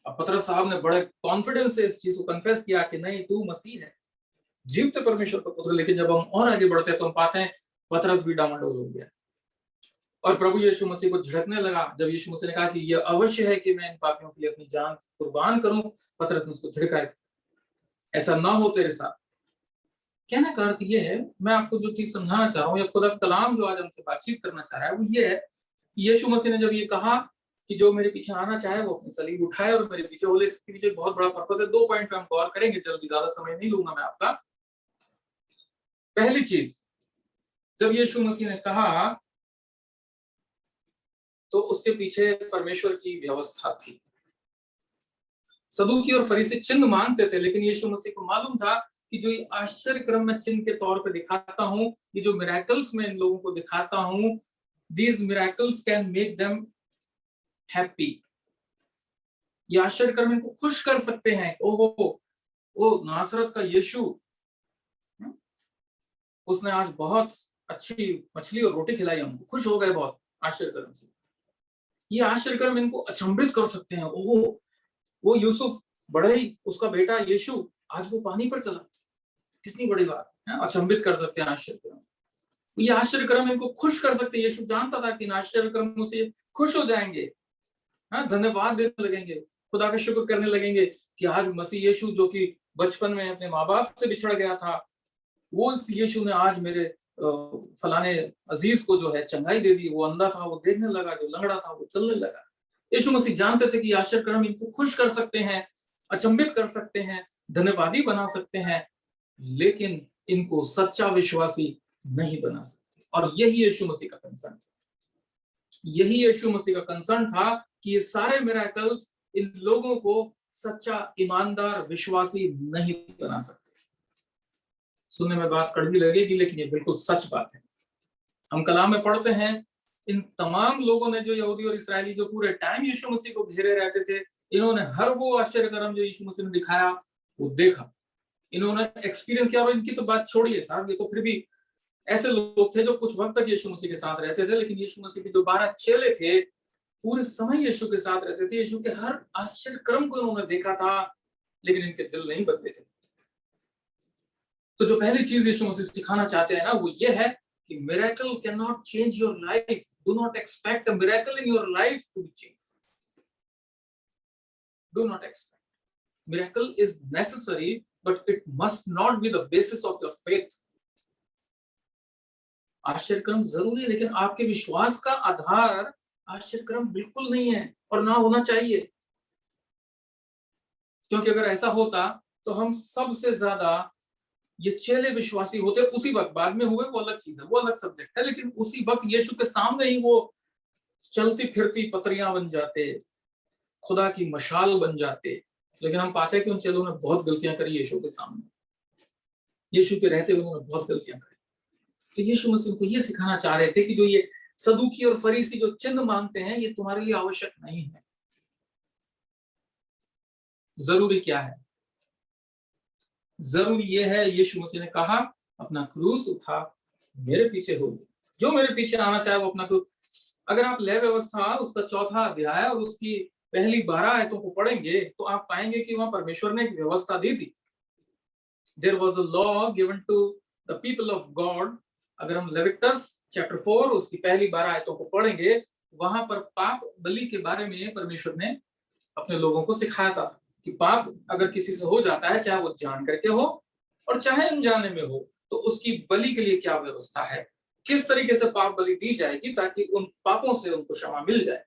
F: अब पतरस साहब ने बड़े कॉन्फिडेंस से इस चीज को कन्फेस किया कि नहीं, तू मसीह है, जीवते परमेश्वर का पुत्र। लेकिन जब हम और आगे बढ़ते हैं तो हम पाते हैं पतरस भी डामाडोल हो गया, और प्रभु यीशु मसीह को झिड़कने लगा। जब यीशु मसीह ने कहा कि यह अवश्य है कि मैं इन पापियों के लिए अपनी जान कुर्बान करूं, पतरस ने उसको झिड़का, ऐसा ना हो तेरे साथ। कहने का अर्थ ये है, मैं आपको जो चीज समझाना चाह रहा हूँ, या खुदा कलाम जो आज हमसे बातचीत करना चाह रहा है, वो ये है कि यीशु मसीह ने जब ये कहा कि जो मेरे पीछे आना चाहे वो अपनी सलीब उठाए और मेरे पीछे बोले, इसके पीछे बहुत बड़ा पर्पस है। 2 पॉइंट पे हम गौर करेंगे, जल्दी, ज्यादा समय नहीं लूंगा मैं आपका। पहली चीज, जब यीशु मसीह ने कहा तो उसके पीछे परमेश्वर की व्यवस्था थी। सदूकी और फरीसी चिन्ह मांगते थे, लेकिन यीशु मसीह को मालूम था कि जो ये आश्चर्य क्रम में चिन्ह के तौर पे दिखाता हूं, ये जो मिरेकल्स में इन लोगों को दिखाता हूं, these miracles can make them happy। ये आश्चर्य क्रम इनको खुश कर सकते हैं। ओहो, वो नासरत का यीशु, उसने आज बहुत अच्छी मछली और रोटी खिलाई, हमको खुश हो गए बहुत आश्चर्य क्रम से। ये आश्चर्य क्रम इनको अचंभित कर सकते हैं। ओहो, वो यूसुफ बढ़ई, उसका बेटा यीशु, आज वो पानी पर चला, कितनी बड़ी बात है, अचंभित कर सकते हैं आश्चर्य क्रम। ये आश्चर्य कर्म इनको खुश कर सकते। यीशु जानता था कि इन आश्चर्य कर्मों से खुश हो जाएंगे, हाँ, धन्यवाद देने लगेंगे, खुदा का शुक्र करने लगेंगे कि आज मसीह यीशु जो कि बचपन में अपने माँ बाप से बिछड़ गया था, वो यीशु ने आज मेरे फलाने अजीज को जो है चंगाई दे दी। वो अंधा था वो देखने लगा, जो लंगड़ा था वो चलने लगा। यीशु मसीह जानते थे कि आश्चर्य कर्म इनको खुश कर सकते हैं, अचंभित कर सकते हैं, धन्यवादी बना सकते हैं, लेकिन इनको सच्चा विश्वासी नहीं बना सकते। और यही यीशु मसीह का कंसर्न था, यही यीशु मसीह का कंसर्न था कि ये सारे मिरेकल्स इन लोगों को सच्चा ईमानदार विश्वासी नहीं बना सकते। सुनने में बात कड़वी लगेगी, लेकिन ये बिल्कुल सच बात है। हम कलाम में पढ़ते हैं, इन तमाम लोगों ने, जो यहूदी और इस्राएली जो पूरे टाइम यीशु मसीह को घेरे रहते थे, इन्होंने हर वो आश्चर्य कर्म जो यीशु मसीह ने दिखाया वो देखा, इन्होंने एक्सपीरियंस किया। और इनकी तो बात छोड़िए साहब, ये तो फिर भी ऐसे लोग थे जो कुछ वक्त तक यीशु मसीह के साथ रहते थे, लेकिन यीशु मसीह के जो 12 चेले थे पूरे समय यीशु के साथ रहते थे। यीशु के हर आश्चर्य कर्म को इन्होंने देखा था, लेकिन इनके दिल नहीं बदले थे। तो जो पहली चीज यीशु मसीह सिखाना चाहते हैं ना, वो ये है कि miracle can not change your life. Do not expect a miracle in your life to be change. Do not expect. Miracle is necessary, but it must not be the basis of your faith. आश्चर्य कर्म जरूरी है, लेकिन आपके विश्वास का आधार आश्चर्य कर्म बिल्कुल नहीं है और ना होना चाहिए। क्योंकि अगर ऐसा होता तो हम सबसे ज्यादा ये चेले विश्वासी होते उसी वक्त। बाद में हुए वो अलग चीज है, वो अलग सब्जेक्ट है, लेकिन उसी वक्त यीशु के सामने ही वो चलती फिरती पत्रियां बन जाते, खुदा की मशाल बन जाते। लेकिन हम पाते हैं कि उन चेलों ने बहुत गलतियां करी यीशु के सामने, यीशु के रहते हुए उन्होंने बहुत गलतियां करी। तो यीशु मसीह उनको ये सिखाना चाह रहे थे कि जो ये सदूकी और फरीसी जो चिन्ह मांगते हैं, ये तुम्हारे लिए आवश्यक नहीं है। जरूरी क्या है? जरूरी ये है, यीशु मसीह ने कहा अपना क्रूस उठा मेरे पीछे हो। जो मेरे पीछे आना चाहे वो अपना क्रूस। अगर आप लय व्यवस्था उसका 4था अध्याय और उसकी पहली 12 आयतों को पढ़ेंगे तो आप पाएंगे कि वहां परमेश्वर ने एक व्यवस्था दी थी। There was a law given to the people of God. अगर हम लेविटिकस चैप्टर 4 उसकी पहली 12 आयतों को पढ़ेंगे, वहां पर पाप बलि के बारे में परमेश्वर ने अपने लोगों को सिखाया था कि पाप अगर किसी से हो जाता है, चाहे वो जान करके हो और चाहे अनजाने में हो, तो उसकी बलि के लिए क्या व्यवस्था है, किस तरीके से पाप बलि दी जाएगी ताकि उन पापों से उनको क्षमा मिल जाए।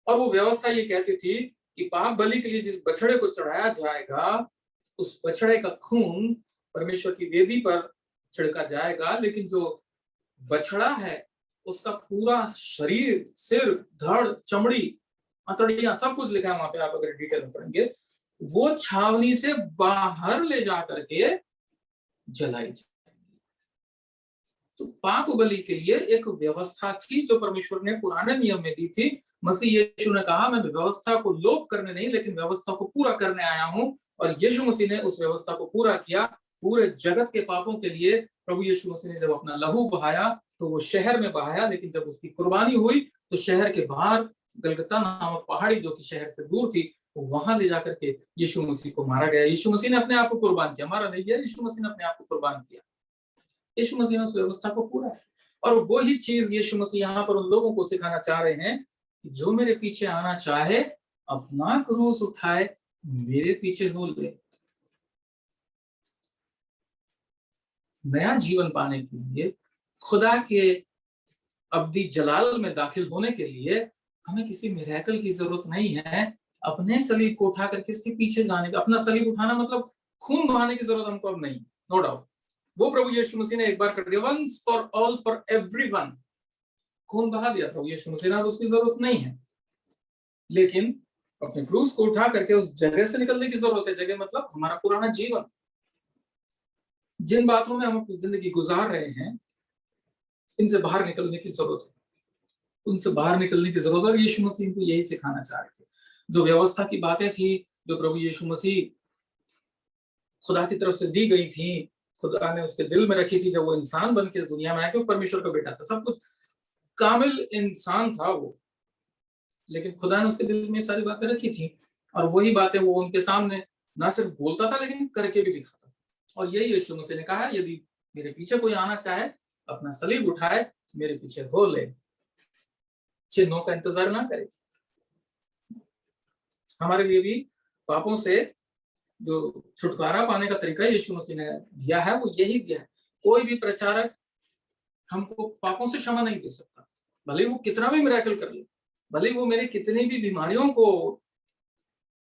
F: और वो व्यवस्था ये कहती थी कि पाप बलि के लिए जिस बछड़े को चढ़ाया जाएगा, उस बछड़े का खून परमेश्वर की वेदी पर छिड़का जाएगा, लेकिन जो बछड़ा है उसका पूरा शरीर, सिर, धड़, चमड़ी, अतड़ियां, सब कुछ लिखा है वहां पे, आप अगर डिटेल में पढ़ेंगे, वो छावनी से बाहर ले जा करके जलाई जाएगी। तो पाप बलि के लिए एक व्यवस्था थी जो परमेश्वर ने पुराने नियम में दी थी। मसीह यीशु ने कहा मैं व्यवस्था को लोप करने नहीं, लेकिन व्यवस्था को पूरा करने आया हूं। और यीशु मसीह ने उस व्यवस्था को पूरा किया पूरे जगत के पापों के लिए। प्रभु यीशु मसीह ने जब अपना लहू बहाया तो वो शहर में बहाया, लेकिन जब उसकी कुर्बानी हुई तो शहर के बाहर गलगता नामक पहाड़ी जो कि शहर से दूर थी, तो वहां ले जाकर के यीशु मसीह को मारा गया। यीशु मसीह ने अपने आप को कुर्बान किया, मारा नहीं गया, यीशु मसीह ने अपने आप को कुर्बान किया। यीशु मसीह ने उस व्यवस्था को पूरा है। और वही चीज यीशु मसीह यहाँ पर उन लोगों को सिखाना चाह रहे हैं कि जो मेरे पीछे आना चाहे अपना क्रूस उठाए मेरे पीछे हो ले। नया जीवन पाने के लिए, खुदा के अब्दी जलाल में दाखिल होने के लिए हमें किसी मिरेकल की जरूरत नहीं है। अपने सलीब को उठा करके उसके पीछे जाने का, अपना सलीब उठाना मतलब खून बहाने की जरूरत हमको अब नहीं, नो डाउट। वो प्रभु यीशु मसीह ने एक बार कर दिया, once for all for everyone, खून बहा दिया प्रभु यीशु मसीह ने, अब उसकी जरूरत नहीं है। लेकिन अपने क्रूस को उठा करके उस जगह से निकलने की जरूरत है। जगह मतलब हमारा पुराना जीवन, जिन बातों में हम अपनी जिंदगी गुजार रहे हैं, इनसे बाहर निकलने की जरूरत है, उनसे बाहर निकलने की जरूरत है। और यीशु मसीह को यही सिखाना चाह रहे थे। जो व्यवस्था की बातें थी, जो प्रभु यीशु मसीह खुदा की तरफ से दी गई थी, खुदा ने उसके दिल में रखी थी जब वो इंसान बन के दुनिया में आया, क्योंकि परमेश्वर का बेटा था, सब कुछ कामिल इंसान था वो, लेकिन खुदा ने उसके दिल में सारी बातें रखी थी। और वही बातें वो उनके सामने ना सिर्फ बोलता था लेकिन करके भी दिखाता। और यही यीशु मसीह ने कहा, यदि मेरे पीछे कोई आना चाहे अपना सलीब उठाए, मेरे पीछे हो ले। चिन्हों का इंतजार ना करे। हमारे लिए भी पापों से जो छुटकारा पाने का तरीका यीशु मसीह ने दिया है वो यही दिया है। कोई भी प्रचारक हमको पापों से क्षमा नहीं दे सकता, भले वो कितना भी मिरेकल कर ले, भले वो मेरी कितनी भी बीमारियों को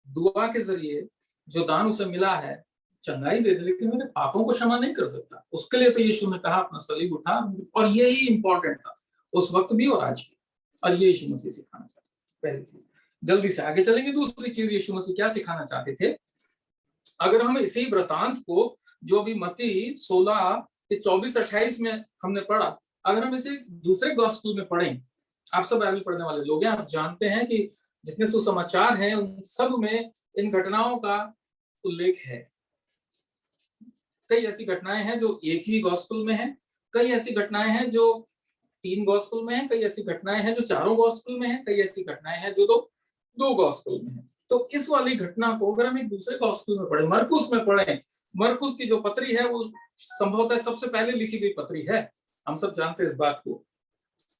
F: दुआ के जरिए जो दान उसे मिला है चंगाई दे दे, लेकिन मेरे पापों को क्षमा नहीं कर सकता। उसके लिए तो यीशु ने कहा अपना सलीब उठा, और यही इंपॉर्टेंट था उस वक्त भी और आज भी, और ये यीशु मसीह सिखाना चाहते। पहली चीज, जल्दी से आगे चलेंगे। दूसरी चीज यीशु मसीह क्या सिखाना चाहते थे? अगर हम इसी वृतांत को जो अभी मत्ती 16 के 24-28 में हमने पढ़ा, अगर हम इसे दूसरे गॉस्पेल में पढ़ें, आप सब बाइबल पढ़ने वाले लोग हैं, आप जानते हैं कि जितने सुसमाचार हैं उन सब में इन घटनाओं का उल्लेख है। कई ऐसी घटनाएं हैं जो एक ही गॉस्पेल में हैं, कई ऐसी घटनाएं हैं जो 3 गॉस्पेल में हैं, कई ऐसी घटनाएं हैं जो 4 गॉस्पेल में हैं, कई ऐसी घटनाएं हैं जो 2 गॉस्पेल में हैं। तो इस वाली घटना को अगर हम एक दूसरे गॉस्पेल में पढ़ें, मरकुस में पढ़ें, मरकुस की जो पत्री है वो संभवतः सबसे पहले लिखी गई पत्री है, हम सब जानते हैं इस बात को।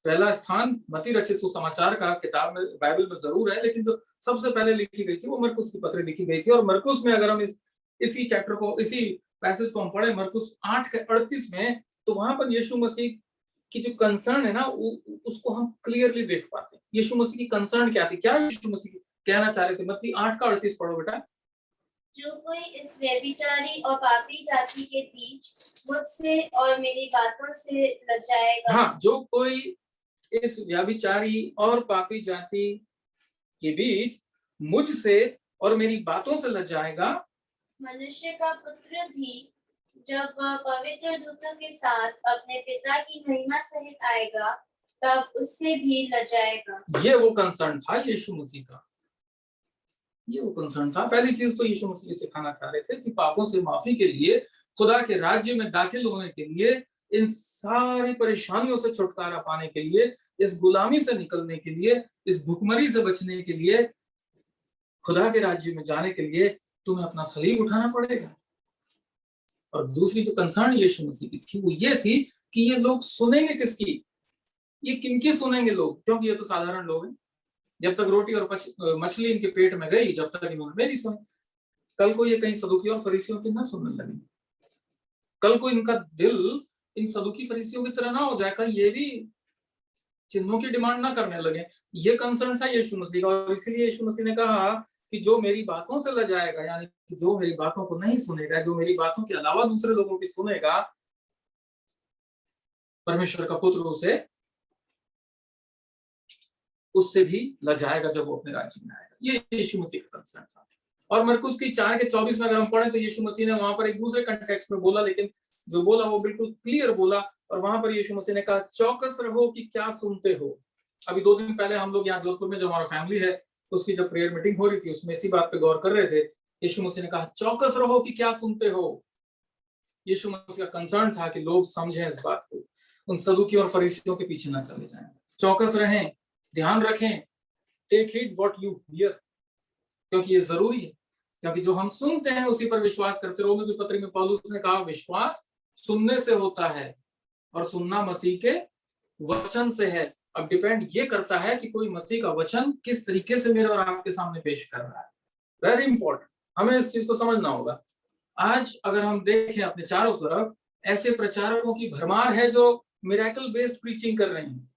F: पहला स्थान मत्ती रचित सुसमाचार का किताब में, बाइबल में जरूर है, लेकिन जो सबसे पहले लिखी गई थी वो मरकुस की पत्री लिखी गई थी। और मरकुस में अगर हम इसी चैप्टर को, इसी पैसेज को हम पढ़े, मरकुस 8:38 में, तो वहां पर यीशु मसीह की जो कंसर्न है ना उसको हम क्लियरली देख पाते हैं। यीशु मसीह की कंसर्न क्या थी, क्या यीशु मसीह कहना चाह रहे थे? मत्ती 8:38 पढ़ो बेटा।
G: जो कोई इस व्यभिचारी और पापी जाति के बीच मुझसे और मेरी बातों से लजाएगा।
F: हाँ, जो कोई इस व्यभिचारी और पापी जाति के बीच मुझसे और मेरी बातों से लजाएगा,
G: मनुष्य का पुत्र भी जब वह पवित्र दूतों के साथ अपने पिता की महिमा सहित आएगा तब उससे भी लजाएगा।
F: ये वो कंसर्न था यीशु मसीह का, ये वो कंसर्न था। पहली चीज तो यीशु मसीह सिखाना चाह रहे थे कि पापों से माफी के लिए, खुदा के राज्य में दाखिल होने के लिए, इन सारी परेशानियों से छुटकारा पाने के लिए, इस गुलामी से निकलने के लिए, इस भुखमरी से बचने के लिए, खुदा के राज्य में जाने के लिए तुम्हें अपना सलीब उठाना पड़ेगा। और दूसरी जो कंसर्न यीशु मसीह की थी वो ये थी कि ये लोग सुनेंगे किसकी, ये किनकी सुनेंगे लोग, क्योंकि ये तो साधारण लोग हैं। जब तक रोटी और मछली इनके पेट में गई, जब तक इन्होंने मेरी सुनी। कल को ये कहीं सदुकियों और फरीसियों की ना सुनने लगे, कल को इनका दिल इन सदुकी फरीसियों की तरह ना हो जाए, कहीं ये भी चिन्हों की डिमांड ना करने लगे। ये कंसर्न था यीशु मसीह का, और इसीलिए यीशु मसीह ने कहा कि जो मेरी बातों से लजाएगा, यानी कि जो मेरी बातों को नहीं सुनेगा, जो मेरी बातों के अलावा दूसरे लोगों की सुनेगा, परमेश्वर का पुत्र उससे भी लजाएगा जब वो अपने राज्य में आएगा। ये यीशु मसीह का कंसर्न था। और मरकुस की 4:24 में अगर हम पढ़ें तो यीशु मसीह ने वहां पर एक दूसरे कंटेक्स्ट में बोला, लेकिन जो बोला वो बिल्कुल क्लियर बोला। और वहां पर यीशु मसीह ने कहा, चौकस रहो कि क्या सुनते हो। अभी 2 दिन पहले हम लोग यहाँ जोधपुर में जो हमारा फैमिली है उसकी जब प्रेयर मीटिंग हो रही थी, उसमें इसी बात पे गौर कर रहे थे। यीशु मसीह ने कहा, चौकस रहो कि क्या सुनते हो। यीशु मसीह का कंसर्न था कि लोग समझें इस बात को, उन सदुकी और फरीसियों के पीछे ना चले जाएं। चौकस रहें, ध्यान रखें, take heed what you hear, क्योंकि ये जरूरी है। क्योंकि जो हम सुनते हैं उसी पर विश्वास करते। रोमियो की पत्री में पौलुस ने कहा, विश्वास सुनने से होता है और सुनना मसीह के वचन से है। अब डिपेंड ये करता है कि कोई मसीह का वचन किस तरीके से मेरे और आपके सामने पेश कर रहा है। वेरी इंपॉर्टेंट, हमें इस चीज को समझना होगा। आज अगर हम देखें अपने चारों तरफ, ऐसे प्रचारकों की भरमार है जो मिरेकल बेस्ड प्रीचिंग कर रहे हैं।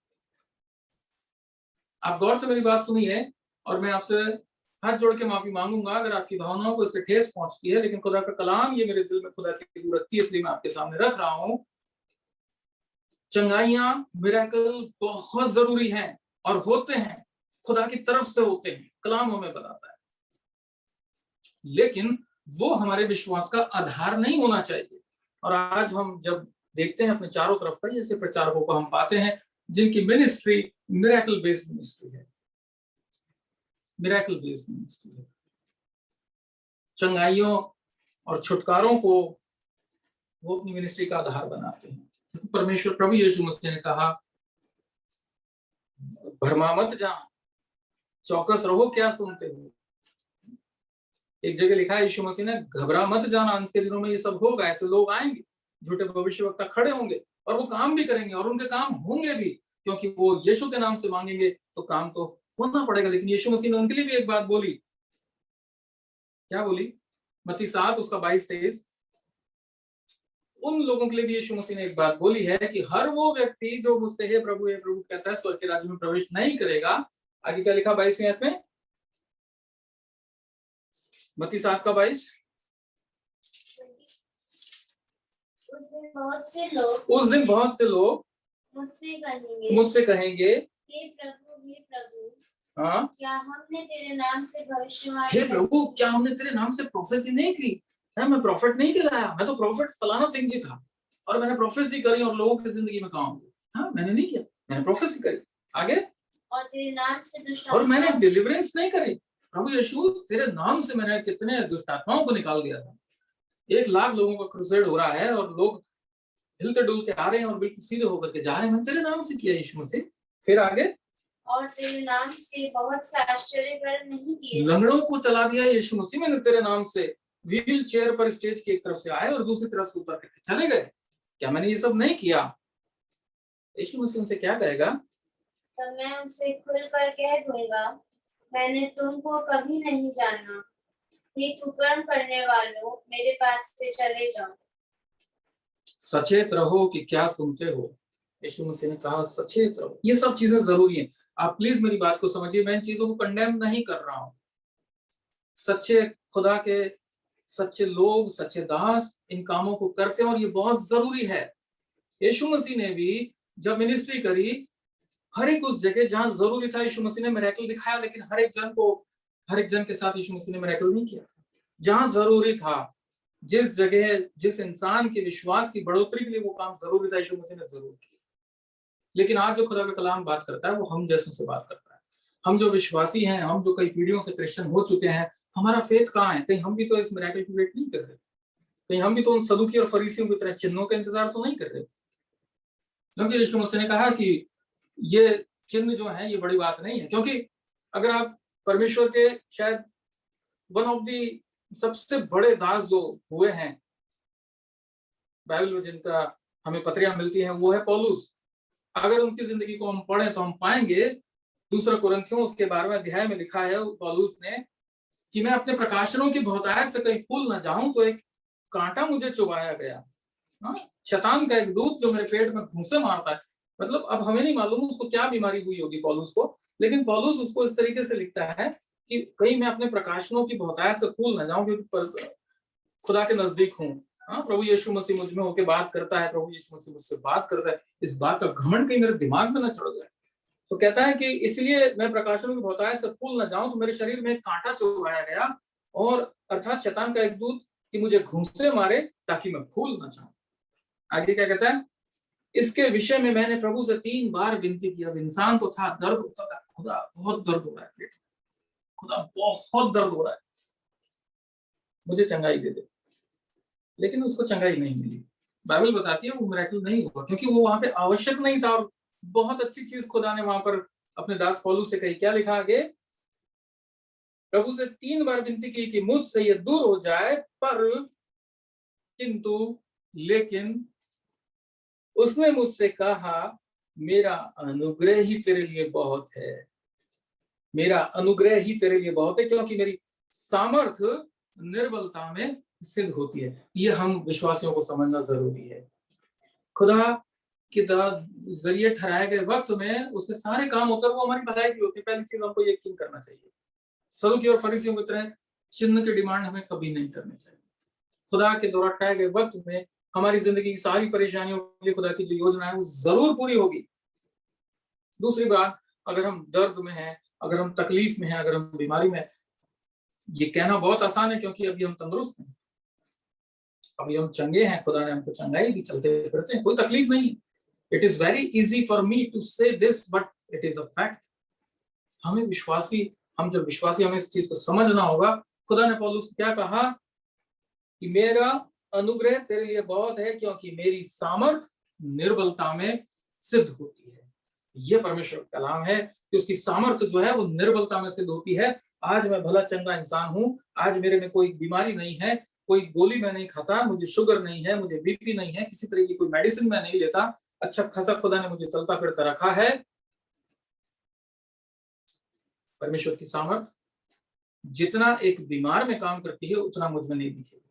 F: आप गौर से मेरी बात सुनिए, और मैं आपसे हाथ जोड़ के माफी मांगूंगा अगर आपकी भावनाओं को इससे ठेस पहुंचती है, लेकिन खुदा का कलाम ये मेरे दिल में खुदा की जरूरत थी, इसलिए मैं आपके सामने रख रहा हूं। चंगाइयां, मिरेकल बहुत जरूरी हैं और होते हैं, खुदा की तरफ से होते हैं, कलाम हमें बताता है, लेकिन वो हमारे विश्वास का आधार नहीं होना चाहिए। और आज हम जब देखते हैं अपने चारों तरफ कई ऐसे प्रचारकों को हम पाते हैं जिनकी मिनिस्ट्री मिरेकल बेस्ड मिनिस्ट्री है, मिरेकल बेस्ड मिनिस्ट्री है। चंगाइयों और छुटकारों को वो अपनी मिनिस्ट्री का आधार बनाते हैं। क्योंकि परमेश्वर प्रभु यीशु मसीह ने कहा, भरमा मत जान, चौकस रहो क्या सुनते हो। एक जगह लिखा है यीशु मसीह ने, घबरा मत जाना, अंत के दिनों में ये सब होगा, ऐसे लोग आएंगे, झूठे भविष्यवक्ता खड़े होंगे, और वो काम भी करेंगे और उनके काम होंगे भी, क्योंकि वो यीशु के नाम से मांगेंगे तो काम तो होना पड़ेगा। लेकिन यीशु मसीह ने उनके लिए भी एक बात बोली। क्या बोली? मत्ती 7 उसका 22-23। उन लोगों के लिए भी यीशु मसीह ने एक बात बोली है कि हर वो व्यक्ति जो मुझसे हे प्रभु कहता है स्वर्ग के राज्य में प्रवेश नहीं करेगा। आगे क्या लिखा 22वें आयत में? मत्ती 7 का 22।
G: उस दिन बहुत से लोग
F: मुझसे कहेंगे
G: हे प्रभु
F: हाँ
G: क्या हमने तेरे नाम से भविष्यवाणी
F: हे प्रभु क्या हमने तेरे नाम से प्रोफेसी नहीं की? मैं प्रॉफिट नहीं कहलाया, मैं तो प्रॉफिट फलाना सिंह जी था और मैंने प्रोफेसी करी और लोगों की जिंदगी में काम किया। हाँ मैंने नहीं किया, मैंने प्रोफेसी करी। आगे
G: और तेरे नाम से दुष्ट
F: और मैंने डिलीवरेंस नहीं करी। प्रभु यीशु तेरे नाम से मैंने कितने दुष्ट आत्माओं को निकाल दिया था। 1 लाख लोगों का क्रूसेड हो रहा है और लोग हिलते डुलते आ रहे हैं और बिल्कुल सीधे होकर के जा रहे हैं। मैंने तेरे नाम से किया यीशु मसीह। फिर आगे
G: और तेरे नाम से बहुत से आश्चर्य कर्म नहीं किए।
F: लंगड़ों को चला दिया यीशु मसीह। मैंने तेरे नाम से व्हील चेयर पर स्टेज की एक तरफ से आए और दूसरी तरफ से उतर करके चले गए। क्या मैंने ये सब नहीं किया? यीशु मसीह उनसे क्या कहेगा?
G: तब मैं उनसे खुलकर कह दूंगा मैंने तुमको कभी नहीं जाना, हे कुकर्म करने वालों मेरे पास से चले जाओ।
F: सचेत रहो कि क्या सुनते हो। यीशु मसीह ने कहा सचेत रहो। ये सब चीजें जरूरी हैं। आप प्लीज मेरी बात को समझिए। मैं इन चीजों को कंडेम नहीं कर रहा हूं। सच्चे खुदा के सच्चे लोग, सच्चे दास इन कामों को करते हैं और ये बहुत जरूरी है। यीशु मसीह ने भी जब मिनिस्ट्री करी, हर एक उस जगह जहां जरूरी था यीशु मसीह ने मिरेकल दिखाया, लेकिन हर एक जन के साथ यीशु मसीह ने मिरेकल नहीं किया। जहां जरूरी था, जिस जगह जिस इंसान के विश्वास की बढ़ोतरी के लिए वो काम जरूरी था, यीशु मसीह ने जरूर किया। लेकिन आज जो खुदा का कलाम बात करता है वो हम जैसों से बात करता है। हम जो विश्वासी हैं, हम जो कई पीढ़ियों से क्रिश्चियन हो चुके हैं, हमारा फेथ कहाँ है? कहीं हम भी तो इस मिरेकल की वेट नहीं कर रहे? कहीं हम भी तो उन सदुकी और फरीसियों की तरह चिन्हों का इंतजार तो नहीं कर रहे? क्योंकि यीशु मसीह ने कहा कि ये चिन्ह जो है ये बड़ी बात नहीं है। क्योंकि अगर आप परमेश्वर के शायद वन ऑफ दी सबसे बड़े दास जो हुए हैं बाइबल में, जिनका हमें पत्रियां मिलती हैं, वो है पौलुस। अगर उनकी जिंदगी को हम पढ़ें तो हम पाएंगे 2 कुरिन्थियों उसके 12वें अध्याय में लिखा है पौलुस ने कि मैं अपने प्रकाशनों की बहुतायत से कहीं फूल ना जाऊं तो एक कांटा मुझे चुभाया गया। शैतान का एक दूत जो मेरे पेट में घूंसे मारता है। मतलब अब हमें नहीं मालूम उसको क्या बीमारी हुई होगी पौलुस को, लेकिन पौलुस उसको इस तरीके से लिखता है कि कहीं मैं अपने प्रकाशनों की बहुतायत से फूल ना जाऊं, क्योंकि खुदा के नजदीक हूँ। प्रभु यीशु मसीह मुझ में होकर बात करता है, प्रभु यीशु मसीह मुझसे बात करता है। इस बात का घमंड कहीं मेरे दिमाग में ना चढ़ जाए। तो कहता है कि इसलिए मैं प्रकाशनों की बहुतायत से फूल ना जाऊं तो मेरे शरीर में एक कांटा चुभाया गया, और अर्थात शैतान का एक दूत कि मुझे घूंसे मारे ताकि मैं फूल ना जाऊं। आगे क्या कहता है? इसके विषय में मैंने प्रभु से 3 बार विनती की। अब इंसान को था, दर्द होता था, खुदा बहुत दर्द हो रहा है पेट में, खुदा बहुत दर्द हो रहा है, मुझे चंगाई दे दे। लेकिन उसको चंगाई नहीं मिली। बाइबल बताती है वो मिरेकल नहीं हुआ क्योंकि वो वहां पे आवश्यक नहीं था। और बहुत अच्छी चीज खुदा ने वहां पर अपने दास पौलुस से कही। क्या लिखा आगे? प्रभु से 3 बार विनती की कि मुझसे ये दूर हो जाए, पर किंतु लेकिन उसने मुझसे कहा मेरा अनुग्रह ही तेरे लिए बहुत है, मेरा अनुग्रह ही तेरे लिए बहुत है, क्योंकि मेरी सामर्थ्य निर्बलता में सिद्ध होती है। ये हम विश्वासियों को समझना जरूरी है। खुदा के जरिए ठहराए गए वक्त में उसके सारे काम होकर वो हमारी भलाई की होती है। पहली चीज हमको यकीन करना चाहिए। सदूकी और फरीसियों की तरह चिन्ह की डिमांड हमें कभी नहीं करनी चाहिए। खुदा के द्वारा ठहराए गए वक्त में हमारी जिंदगी की सारी परेशानियों के लिए खुदा की जो योजना है वो जरूर पूरी होगी। दूसरी बात, अगर हम दर्द में हैं, अगर हम तकलीफ में हैं, अगर हम बीमारी में हैं, ये कहना बहुत आसान है क्योंकि अभी हम तंदुरुस्त हैं, अभी हम चंगे हैं, खुदा ने हमको चंगाई दी, चलते फिरते हैं, कोई तकलीफ नहीं। It is very easy for me to say this but it is a fact. हम जब विश्वासी हमें इस चीज को समझना होगा। खुदा ने पौलुस को क्या कहा कि मेरा अनुग्रह तेरे लिए बहुत है क्योंकि मेरी सामर्थ निर्बलता में सिद्ध होती है। यह परमेश्वर का कलाम है कि उसकी सामर्थ्य जो है वो निर्बलता में सिद्ध होती है। आज मैं भला चंगा इंसान हूं, आज मेरे में कोई बीमारी नहीं है, कोई गोली मैं नहीं खाता, मुझे शुगर नहीं है, मुझे बीपी नहीं है, किसी तरह की कोई मेडिसिन मैं नहीं लेता, अच्छा खासा खुदा ने मुझे चलता फिरता रखा है। परमेश्वर की सामर्थ जितना एक बीमार में काम करती है उतना मुझ में नहीं दिखेगी।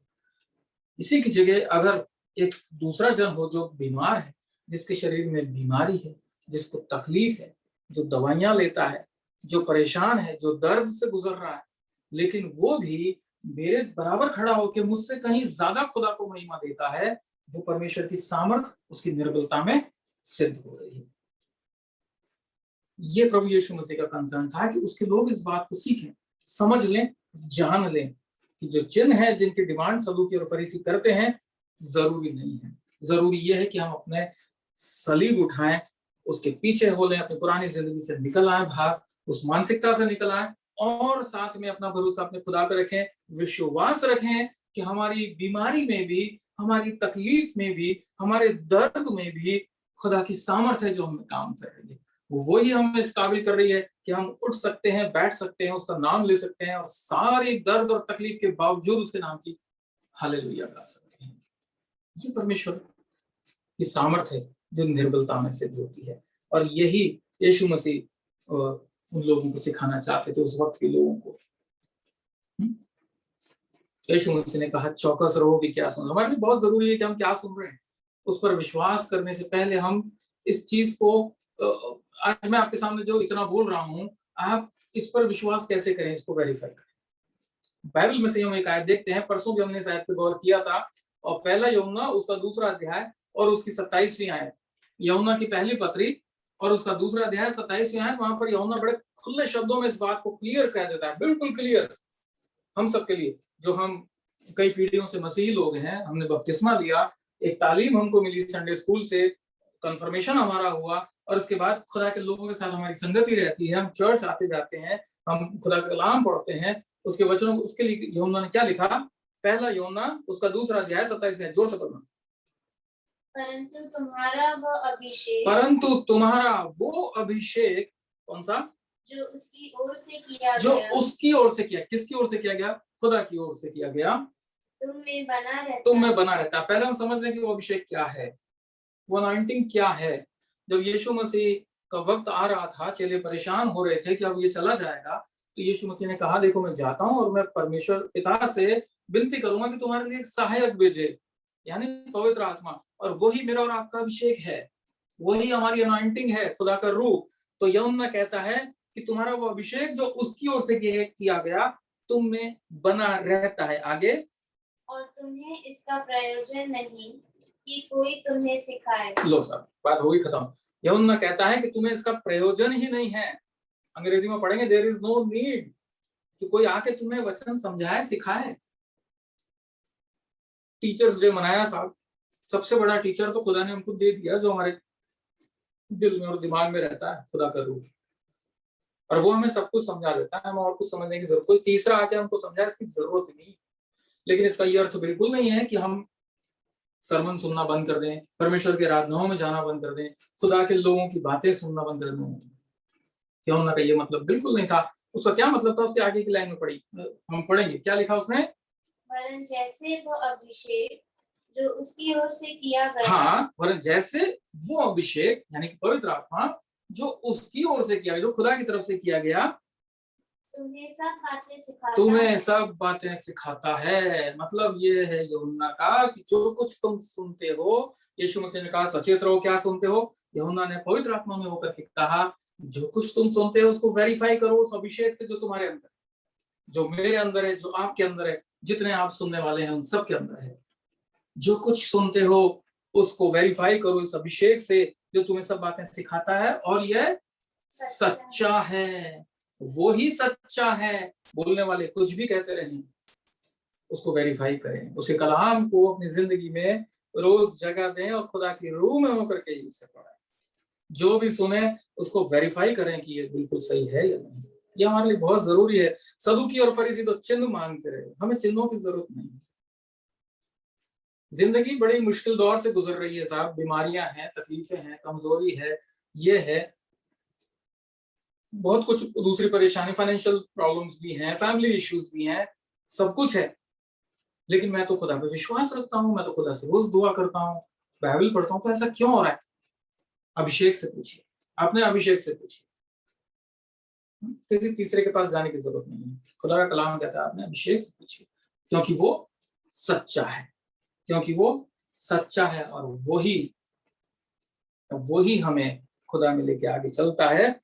F: इसी की जगह अगर एक दूसरा जन हो जो बीमार है, जिसके शरीर में बीमारी है, जिसको तकलीफ है, जो दवाइयां लेता है, जो परेशान है, जो दर्द से गुजर रहा है, लेकिन वो भी मेरे बराबर खड़ा होकर मुझसे कहीं ज्यादा खुदा को महिमा देता है, वो परमेश्वर की सामर्थ उसकी निर्बलता में सिद्ध हो रही है। ये प्रभु यीशु मसीह का कंसर्न था कि उसके लोग इस बात को सीखें, समझ लें, जान लें कि जो चिन्ह है जिनकी डिमांड सदूकी और फरीसी करते हैं, जरूरी नहीं है। जरूरी यह है कि हम अपने सलीब उठाएं, उसके पीछे हो लें, अपनी पुरानी जिंदगी से निकल आए बाहर, उस मानसिकता से निकल आए और साथ में अपना भरोसा अपने खुदा पे रखें, विश्वास रखें कि हमारी बीमारी में भी, हमारी तकलीफ में भी, हमारे दर्द में भी खुदा की सामर्थ्य है जो हमें काम कर रही है। वही हमें इस काबिल कर रही है कि हम उठ सकते हैं, बैठ सकते हैं, उसका नाम ले सकते हैं और सारी दर्द और तकलीफ के बावजूद उसके नाम की हालेलुया गा सकते हैं। ये परमेश्वर की सामर्थ्य है जो निर्बलता में सिद्ध होती है, और यही यीशु मसीह उन लोगों को सिखाना चाहते थे, उस वक्त के लोगों को। यीशु मसीह ने कहा चौकस रहो कि क्या सुन। हमारे लिए बहुत जरूरी है कि हम क्या सुन रहे हैं, उस पर विश्वास करने से पहले हम इस चीज को, आज मैं आपके सामने जो इतना बोल रहा हूं, आप इस पर विश्वास कैसे करें, इसको वेरीफाई करें। बाइबल में से हम एक आयत देखते हैं, परसों भी हमने इस आयत पे गौर किया था, और पहला यूहन्ना उसका दूसरा अध्याय और उसकी 27वीं आयत, यूहन्ना की पहली पत्री और उसका दूसरा अध्याय 27वीं आयत, वहां पर यूहन्ना बड़े खुले शब्दों में इस बात को क्लियर कह देता है, बिल्कुल क्लियर हम सबके लिए, जो हम कई पीढ़ियों से मसीही लोग हैं, हमने बपतिस्मा लिया, एक तालीम हमको मिली संडे स्कूल से, कंफर्मेशन हमारा हुआ, और उसके बाद खुदा के लोगों के साथ हमारी संगति रहती है, हम चर्च आते जाते हैं, हम खुदा का कलाम पढ़ते हैं, उसके वचनों, उसके लिए यूहन्ना ने क्या लिखा, पहला यूहन्ना उसका दूसरा अध्याय 27 जोर से पढ़ना।
G: परंतु तुम्हारा वो अभिषेक
F: कौन सा,
G: जो उसकी ओर से किया
F: जो
G: गया,
F: उसकी ओर से किया, किसकी ओर से किया गया, खुदा की ओर से किया गया,
G: तुम में बना रहता।
F: पहले हम समझ लें कि वो अभिषेक क्या है, वो अनॉइंटिंग क्या है। जब यीशु मसीह का वक्त आ रहा था, चेले परेशान हो रहे थे कि अब ये चला जाएगा, तो यीशु मसीह ने कहा देखो मैं जाता हूं और मैं परमेश्वर पिता से विनती करूंगा कि तुम्हारे लिए एक सहायक भेजे, यानी पवित्र आत्मा, और वही मेरा और आपका अभिषेक है, वही हमारी अनॉइंटिंग है, खुदा का रूह। तो यूहन्ना कहता है कि तुम्हारा वो अभिषेक जो उसकी ओर से किया गया तुम में बना रहता है। आगे,
G: और तुम्हें इसका प्रयोजन नहीं कि कोई तुम्हें सिखाए।
F: लो साहब, बात हो गई खत्म। यूहन्ना कहता है कि तुम्हें इसका प्रयोजन ही नहीं है, अंग्रेजी में पढ़ेंगे देयर इज नो नीड कि कोई आके तुम्हें वचन समझाए, सिखाए। टीचर्स डे मनाया साहब, सबसे बड़ा टीचर तो खुदा ने हमको दे दिया, जो हमारे दिल में और दिमाग में रहता है, खुदा का रूह, और वो हमें सब कुछ समझा देता है, हमें और कुछ समझने की जरूरत, कोई तीसरा आके हमको समझाए इसकी जरूरत नहीं। लेकिन इसका ये अर्थ बिल्कुल नहीं है कि हम सरमन सुनना बंद कर दें, परमेश्वर के आराधनाओं में जाना बंद कर दें, खुदा के लोगों की बातें सुनना बंद कर दें। यूहन्ना का ये मतलब बिल्कुल नहीं था। उसका क्या मतलब था, उसके आगे की लाइन में पढ़ी, हम पढ़ेंगे, क्या लिखा उसने,
G: वरन जैसे वो अभिषेक जो उसकी ओर से किया गया,
F: हाँ, वरन जैसे वो अभिषेक यानी कि पवित्र आत्मा जो उसकी ओर से किया, जो खुदा की तरफ से किया गया,
G: तुम्हें सब बातें सिखाता
F: है। मतलब ये है यूहन्ना का कि जो कुछ तुम सुनते हो, यीशु मसीह ने कहा सचेत रहो क्या सुनते हो, यूहन्ना ने पवित्र आत्मा में होकर के कहा जो कुछ तुम सुनते हो उसको वेरीफाई करो उस अभिषेक से जो तुम्हारे अंदर, जो मेरे अंदर है, जो आपके अंदर है, जितने आप सुनने वाले हैं उन सब के अंदर है। जो कुछ सुनते हो उसको वेरीफाई करो इस अभिषेक से जो तुम्हें सब बातें सिखाता है, और यह सच्चा है, वो ही सच्चा है। बोलने वाले कुछ भी कहते रहें, उसको वेरीफाई करें, उसके कलाम को अपनी जिंदगी में रोज जगह दें और खुदा की रूह में होकर के ही उसे पढ़ें। जो भी सुने उसको वेरीफाई करें कि ये बिल्कुल सही है या नहीं। ये हमारे लिए बहुत जरूरी है। सदूकी और फरीसी तो चिन्ह मांगते रहे, हमें चिन्हों की जरूरत नहीं। जिंदगी बड़ी मुश्किल दौर से गुजर रही है साहब, बीमारियां हैं, तकलीफें हैं, कमजोरी है, ये है, बहुत कुछ दूसरी परेशानी, फाइनेंशियल प्रॉब्लम्स भी हैं, फैमिली इश्यूज भी हैं, सब कुछ है। लेकिन मैं तो खुदा पे विश्वास रखता हूँ, मैं तो खुदा से रोज दुआ करता हूँ, बाइबल पढ़ता हूँ, तो ऐसा क्यों हो रहा है? अभिषेक से पूछिए, अपने अभिषेक से पूछिए, किसी तीसरे के पास जाने की जरूरत नहीं है। खुदा का कलाम कहता है अपने अभिषेक से पूछिए, क्योंकि वो सच्चा है, क्योंकि वो सच्चा है, और वही हमें खुदा में लेके आगे चलता है।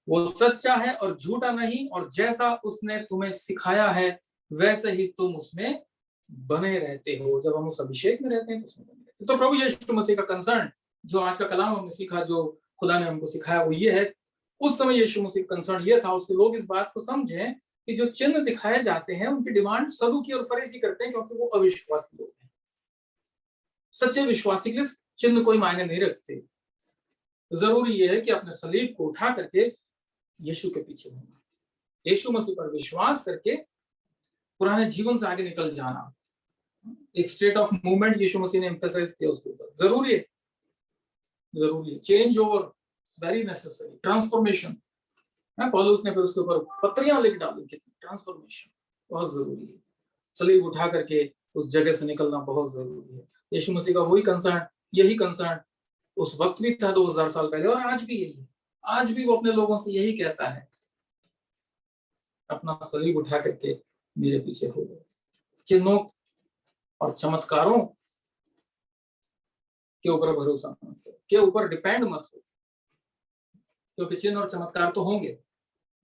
F: वो सच्चा है और झूठा नहीं, और जैसा उसने तुम्हें सिखाया है वैसे ही तुम उसमें बने रहते हो। जब हम उस अभिषेक में रहते हैं तो उसमें बने रहते हैं। तो प्रभु यीशु मसीह का कंसर्न, जो आज का कलाम हमने सीखा, जो खुदा ने हमको सिखाया, वो ये है। उस समय यीशु मसीह का कंसर्न ये था, उसके लोग इस बात को समझें कि जो चिन्ह दिखाए जाते हैं उनकी डिमांड सदूकी और फरीसी करते हैं, क्योंकि वो अविश्वासी लोग हैं। सच्चे विश्वासी के लिए चिन्ह कोई मायने नहीं रखते। जरूरी यह है कि अपने सलीब को उठा करके यीशु के पीछे होना, यीशु मसीह पर विश्वास करके पुराने जीवन से आगे निकल जाना। एक स्टेट ऑफ मूवमेंट यीशु मसीह ने एम्फसाइज किया उसके ऊपर। जरूरी है change over, very necessary, transformation. पौलुस ने फिर उसके ऊपर पत्रियां लिख डाली कि ट्रांसफॉर्मेशन बहुत जरूरी है। सलीब उठा करके उस जगह से निकलना बहुत जरूरी है। यीशु मसीह का वही कंसर्न, यही कंसर्न उस वक्त भी था 2000 साल पहले, और आज भी यही है। आज भी वो अपने लोगों से यही कहता है, अपना सलीब उठा करके मेरे पीछे हो गए। चिन्हों और चमत्कारों के ऊपर भरोसा मत करो, के ऊपर डिपेंड मत हो, क्योंकि चिन्ह और चमत्कार तो होंगे।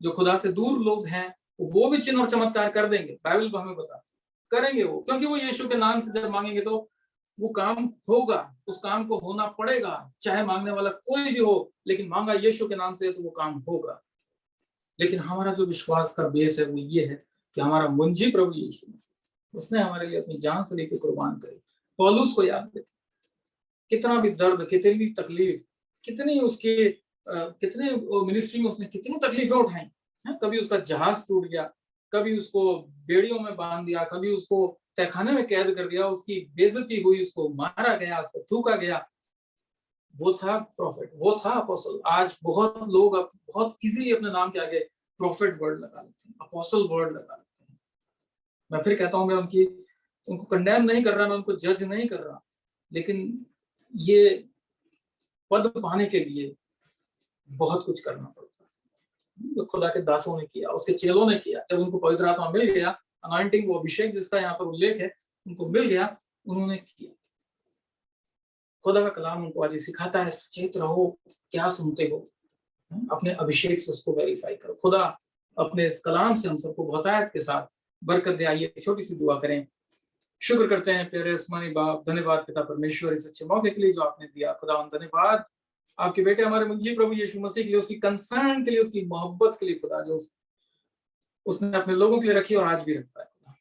F: जो खुदा से दूर लोग हैं वो भी चिन्ह और चमत्कार कर देंगे, बाइबल को हमें बता करेंगे वो, क्योंकि वो यीशु के नाम से जब मांगेंगे तो वो काम होगा। उस काम को होना पड़ेगा, चाहे मांगने वाला कोई भी हो, लेकिन मांगा यीशु के नाम से तो वो काम होगा। लेकिन हमारा जो विश्वास का बेस है वो ये है कि हमारा मुंजी प्रभु यीशु मसीह, उसने हमारे लिए अपनी जान से लेकर कुर्बान करी। पौलुस को याद रखें, कितना भी दर्द, कितनी भी तकलीफ, कितनी उसके कितने मिनिस्ट्री में उसने कितनी तकलीफें उठाई। कभी उसका जहाज टूट गया, कभी उसको बेड़ियों में बांध दिया, कभी उसको तहखाने में कैद कर दिया, उसकी बेइज्जती हुई, उसको मारा गया, उसको थूका गया। वो था प्रॉफिट, वो था अपोस्टल। आज बहुत लोग बहुत इजीली अपने नाम के आगे प्रॉफिट वर्ड लगा लेते हैं, अपोस्टल वर्ड लगा लेते हैं। मैं फिर कहता हूं, मैं उनको कंडेम नहीं कर रहा, मैं उनको जज नहीं कर रहा, लेकिन ये पद पाने के लिए बहुत कुछ करना पड़ता है। जो खुदा के दासों ने किया, उसके चेलों ने किया, जब उनको पवित्र आत्मा मिल गया, अनॉइंटिंग, वो अभिषेक जिसका यहाँ पर उल्लेख है, उनको मिल गया, उन्होंने किया। खुदा का कलाम उनको आज सिखाता है, सचेत रहो, क्या सुनते हो, अपने अभिषेक से उसको वेरीफाई करो। खुदा अपने इस कलाम से हम सबको बहुतायत के साथ बरकत दे। आइए छोटी सी दुआ करें। शुक्र करते हैं प्यारे आसमानी बाप, धन्यवाद पिता परमेश्वर इस अच्छे मौके के लिए जो आपने दिया। खुदा धन्यवाद आपके बेटे हमारे मुंजी प्रभु यीशु मसीह के लिए, उसकी कंसर्न के लिए, उसकी मोहब्बत के लिए खुदा, जो उसने अपने लोगों के लिए रखी और आज भी रखता है। खुदा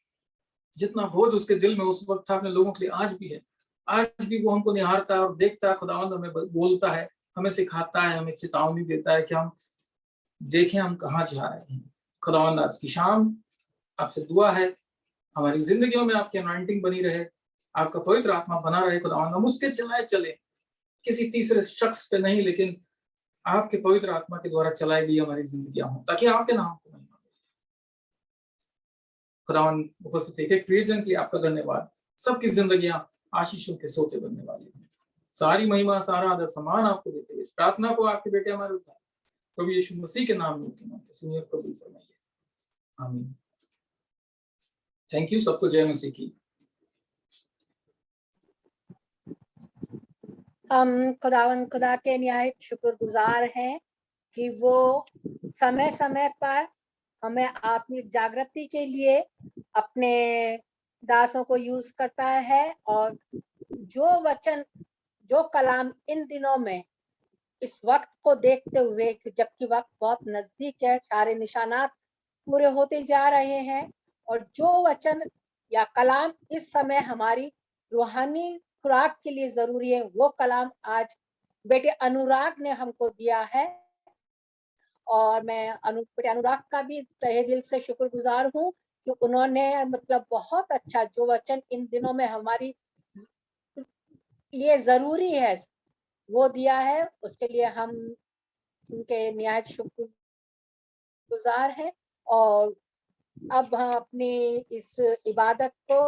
F: जितना बोझ उसके दिल में उस वक्त था, अपने लोगों के लिए आज भी है। आज भी वो हमको निहारता है और देखता है। खुदावंद हमें बोलता है, हमें सिखाता है, हमें चेतावनी देता है कि हम देखें हम कहाँ जा रहे हैं। खुदावंद आज की शाम आपसे दुआ है, हमारी जिंदगियों में आपकी अनॉइंटिंग बनी रहे, आपका पवित्र आत्मा बना रहे। खुदावंद हम उसके चलाए चले, किसी तीसरे शख्स पे नहीं, लेकिन आपके पवित्र आत्मा के द्वारा चलाई गई हमारी जिंदगियां हो, ताकि आपके नाम को महिमा हो। खुदावंद उपस्थित एक प्रियजन के लिए आपका धन्यवाद। सबकी जिंदगियां आशीषों के सोते बनने वाली हैं। सारी महिमा, सारा आदर, सम्मान आपको देते हुए इस प्रार्थना को आपके बेटे हमारे उद्धार प्रभु यीशु मसीह के नाम में सुनिए, कबूल फरमाइए। आमीन। Thank you. सबको जय मसीह की।
B: हम खुदा के निहायत शुक्रगुजार हैं कि वो समय समय पर हमें आत्मिक जागृति के लिए अपने दासों को यूज करता है, और जो वचन, जो कलाम इन दिनों में, इस वक्त को देखते हुए, जबकि वक्त बहुत नजदीक है, सारे निशानात पूरे होते जा रहे हैं, और जो वचन या कलाम इस समय हमारी रूहानी खुराक के लिए जरूरी है, वो कलाम आज बेटे अनुराग ने हमको दिया है। और मैं बेटे अनुराग का भी तहे दिल से शुक्रगुजार हूँ कि उन्होंने मतलब बहुत अच्छा जो वचन इन दिनों में हमारी लिए जरूरी है वो दिया है। उसके लिए हम उनके निहायत शुक्रगुजार हैं। और अब हम अपनी इस इबादत को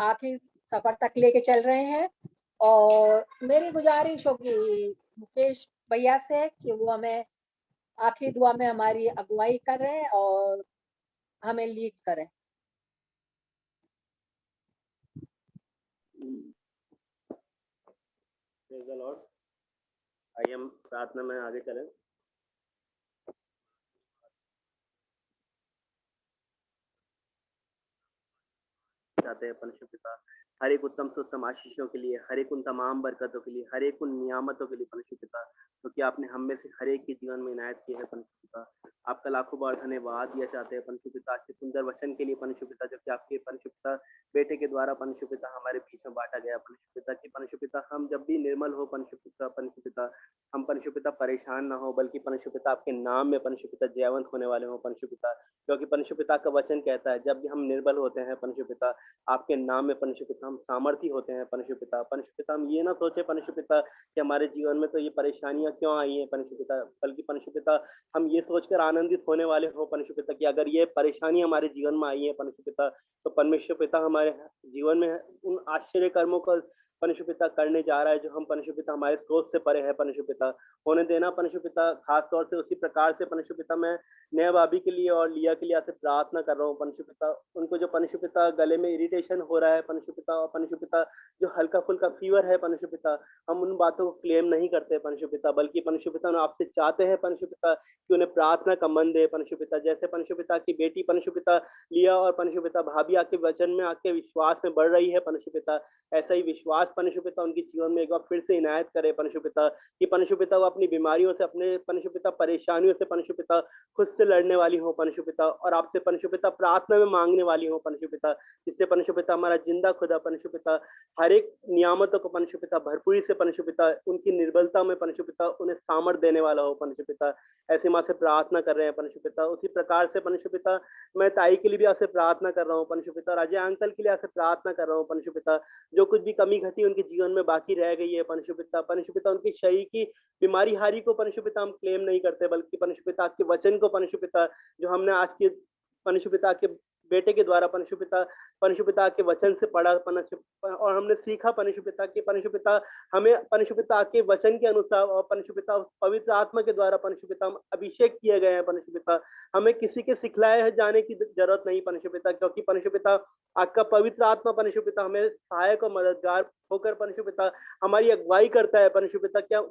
B: आखिरी सफर तक लेके चल रहे हैं, और मेरी गुजारिश होगी मुकेश भैया से कि वो हमें आखिरी दुआ में हमारी अगुवाई करें और हमें लीड करें।
D: Praise the Lord. आइए हम प्रार्थना में आगे चलें। चाहते हैं परमेश्वर पिता हर एक उत्तम से उत्तम आशीषों के लिए, हर एक उन तमाम बरकतों के लिए, हर एक उन नियामतों के लिए परमेश्वर पिता, क्योंकि आपने हम में से हर एक के जीवन में इनायत की है परमेश्वर पिता। आपका लाखों बार धन्यवाद दिया चाहते हैं परमेश्वर पिता के सुंदर वचन के लिए परमेश्वर पिता, जो कि आपके परमेश्वर पिता बेटे के द्वारा परमेश्वर पिता हमारे बीच में बांटा गया परमेश्वर पिता की। परमेश्वर पिता हम जब भी निर्मल हो परमेश्वर पिता हम परमेश्वर पिता परेशान ना हो, बल्कि परमेश्वर पिता आपके नाम में परमेश्वर पिता जयवंत होने वाले हो परमेश्वर पिता, क्योंकि परमेश्वर पिता का वचन कहता है जब भी हम निर्बल होते हैं परमेश्वर पिता आपके नाम में परमेश्वर पिता हम सामर्थी होते हैं परमेश्वर पिता। परमेश्वर पिता हम ये ना सोचे परमेश्वर पिता कि हमारे जीवन में तो ये परेशानियां क्यों आई हैं परमेश्वर पिता, बल्कि परमेश्वर पिता हम ये सोचकर आनंदित होने वाले हो परमेश्वर पिता कि अगर ये परेशानी हमारे जीवन में आई है परमेश्वर पिता, तो परमेश्वर पिता हमारे जीवन में उन आश्चर्य कर्मों का परमेश्वर पिता करने जा रहा है जो हम परमेश्वर पिता हमारे सोच से परे है परमेश्वर पिता। होने देना परमेश्वर पिता, खास तौर से उसी प्रकार से परमेश्वर पिता मैं नया भाभी के लिए और लिया के लिए आपसे प्रार्थना कर रहा हूँ परमेश्वर पिता। उनको जो परमेश्वर पिता गले में इरिटेशन हो रहा है परमेश्वर पिता, और परमेश्वर पिता जो हल्का फुल्का फीवर है परमेश्वर पिता, हम उन बातों को क्लेम नहीं करते परमेश्वर पिता, बल्कि परमेश्वर पिता उन्हें आपसे चाहते हैं परमेश्वर पिता कि उन्हें प्रार्थना का मन दे परमेश्वर पिता। जैसे परमेश्वर पिता की बेटी परमेश्वर पिता लिया और परमेश्वर पिता भाभी आपके वचन में आपके विश्वास में बढ़ रही है परमेश्वर पिता, ऐसा ही विश्वास परमेश्वर पिता उनके जीवन में एक बार फिर से इनायत करे परमेश्वर पिता कि परमेश्वर पिता वो अपनी बीमारियों से, अपने परमेश्वर पिता परेशानियों से परमेश्वर पिता खुद से लड़ने वाली हो परमेश्वर पिता, और आपसे परमेश्वर पिता प्रार्थना में मांगने वाली हो परमेश्वर पिता, जिससे परमेश्वर पिता हमारा जिंदा खुदा परमेश्वर पिता हर एक नियामतों को परमेश्वर पिता भरपूरी से परमेश्वर पिता उनकी निर्बलता में परमेश्वर पिता उन्हें सामर्थ देने वाला हो परमेश्वर पिता। ऐसे माँ से प्रार्थना कर रहे हैं परमेश्वर पिता। उसी प्रकार से परमेश्वर पिता मैं ताई के लिए भी आपसे प्रार्थना कर रहा हूँ परमेश्वर पिता, राजा अंकल के लिए आपसे प्रार्थना कर रहा हूँ परमेश्वर पिता, जो कुछ भी कमी घटी उनके जीवन में बाकी रह गई है परमेश्वर पिता। परमेश्वर पिता उनके शरीर की बीमारी हारी को परमेश्वर पिता हम क्लेम नहीं करते, बल्कि परमेश्वर पिता आपके वचन को परमेश्वर पिता जो हमने आज के परमेश्वर पिता के बेटे के द्वारा परमेश्वर पिता के वचन से पढ़ा और हमने सीखा परमेश्वर पिता के परमेश्वर पिता हमें परमेश्वर पिता के वचन के अनुसार और परमेश्वर पिता पवित्र आत्मा के द्वारा परमेश्वर पिता हम अभिषेक किए गए हैं परमेश्वर पिता। हमें किसी के सिखलाए जाने की जरूरत नहीं परमेश्वर पिता, क्योंकि परमेश्वर पिता आपका पवित्र आत्मा परमेश्वर पिता हमें सहायक और मददगार होकर परमेश्वर पिता हमारी अगुवाई करता है परमेश्वर पिता। क्या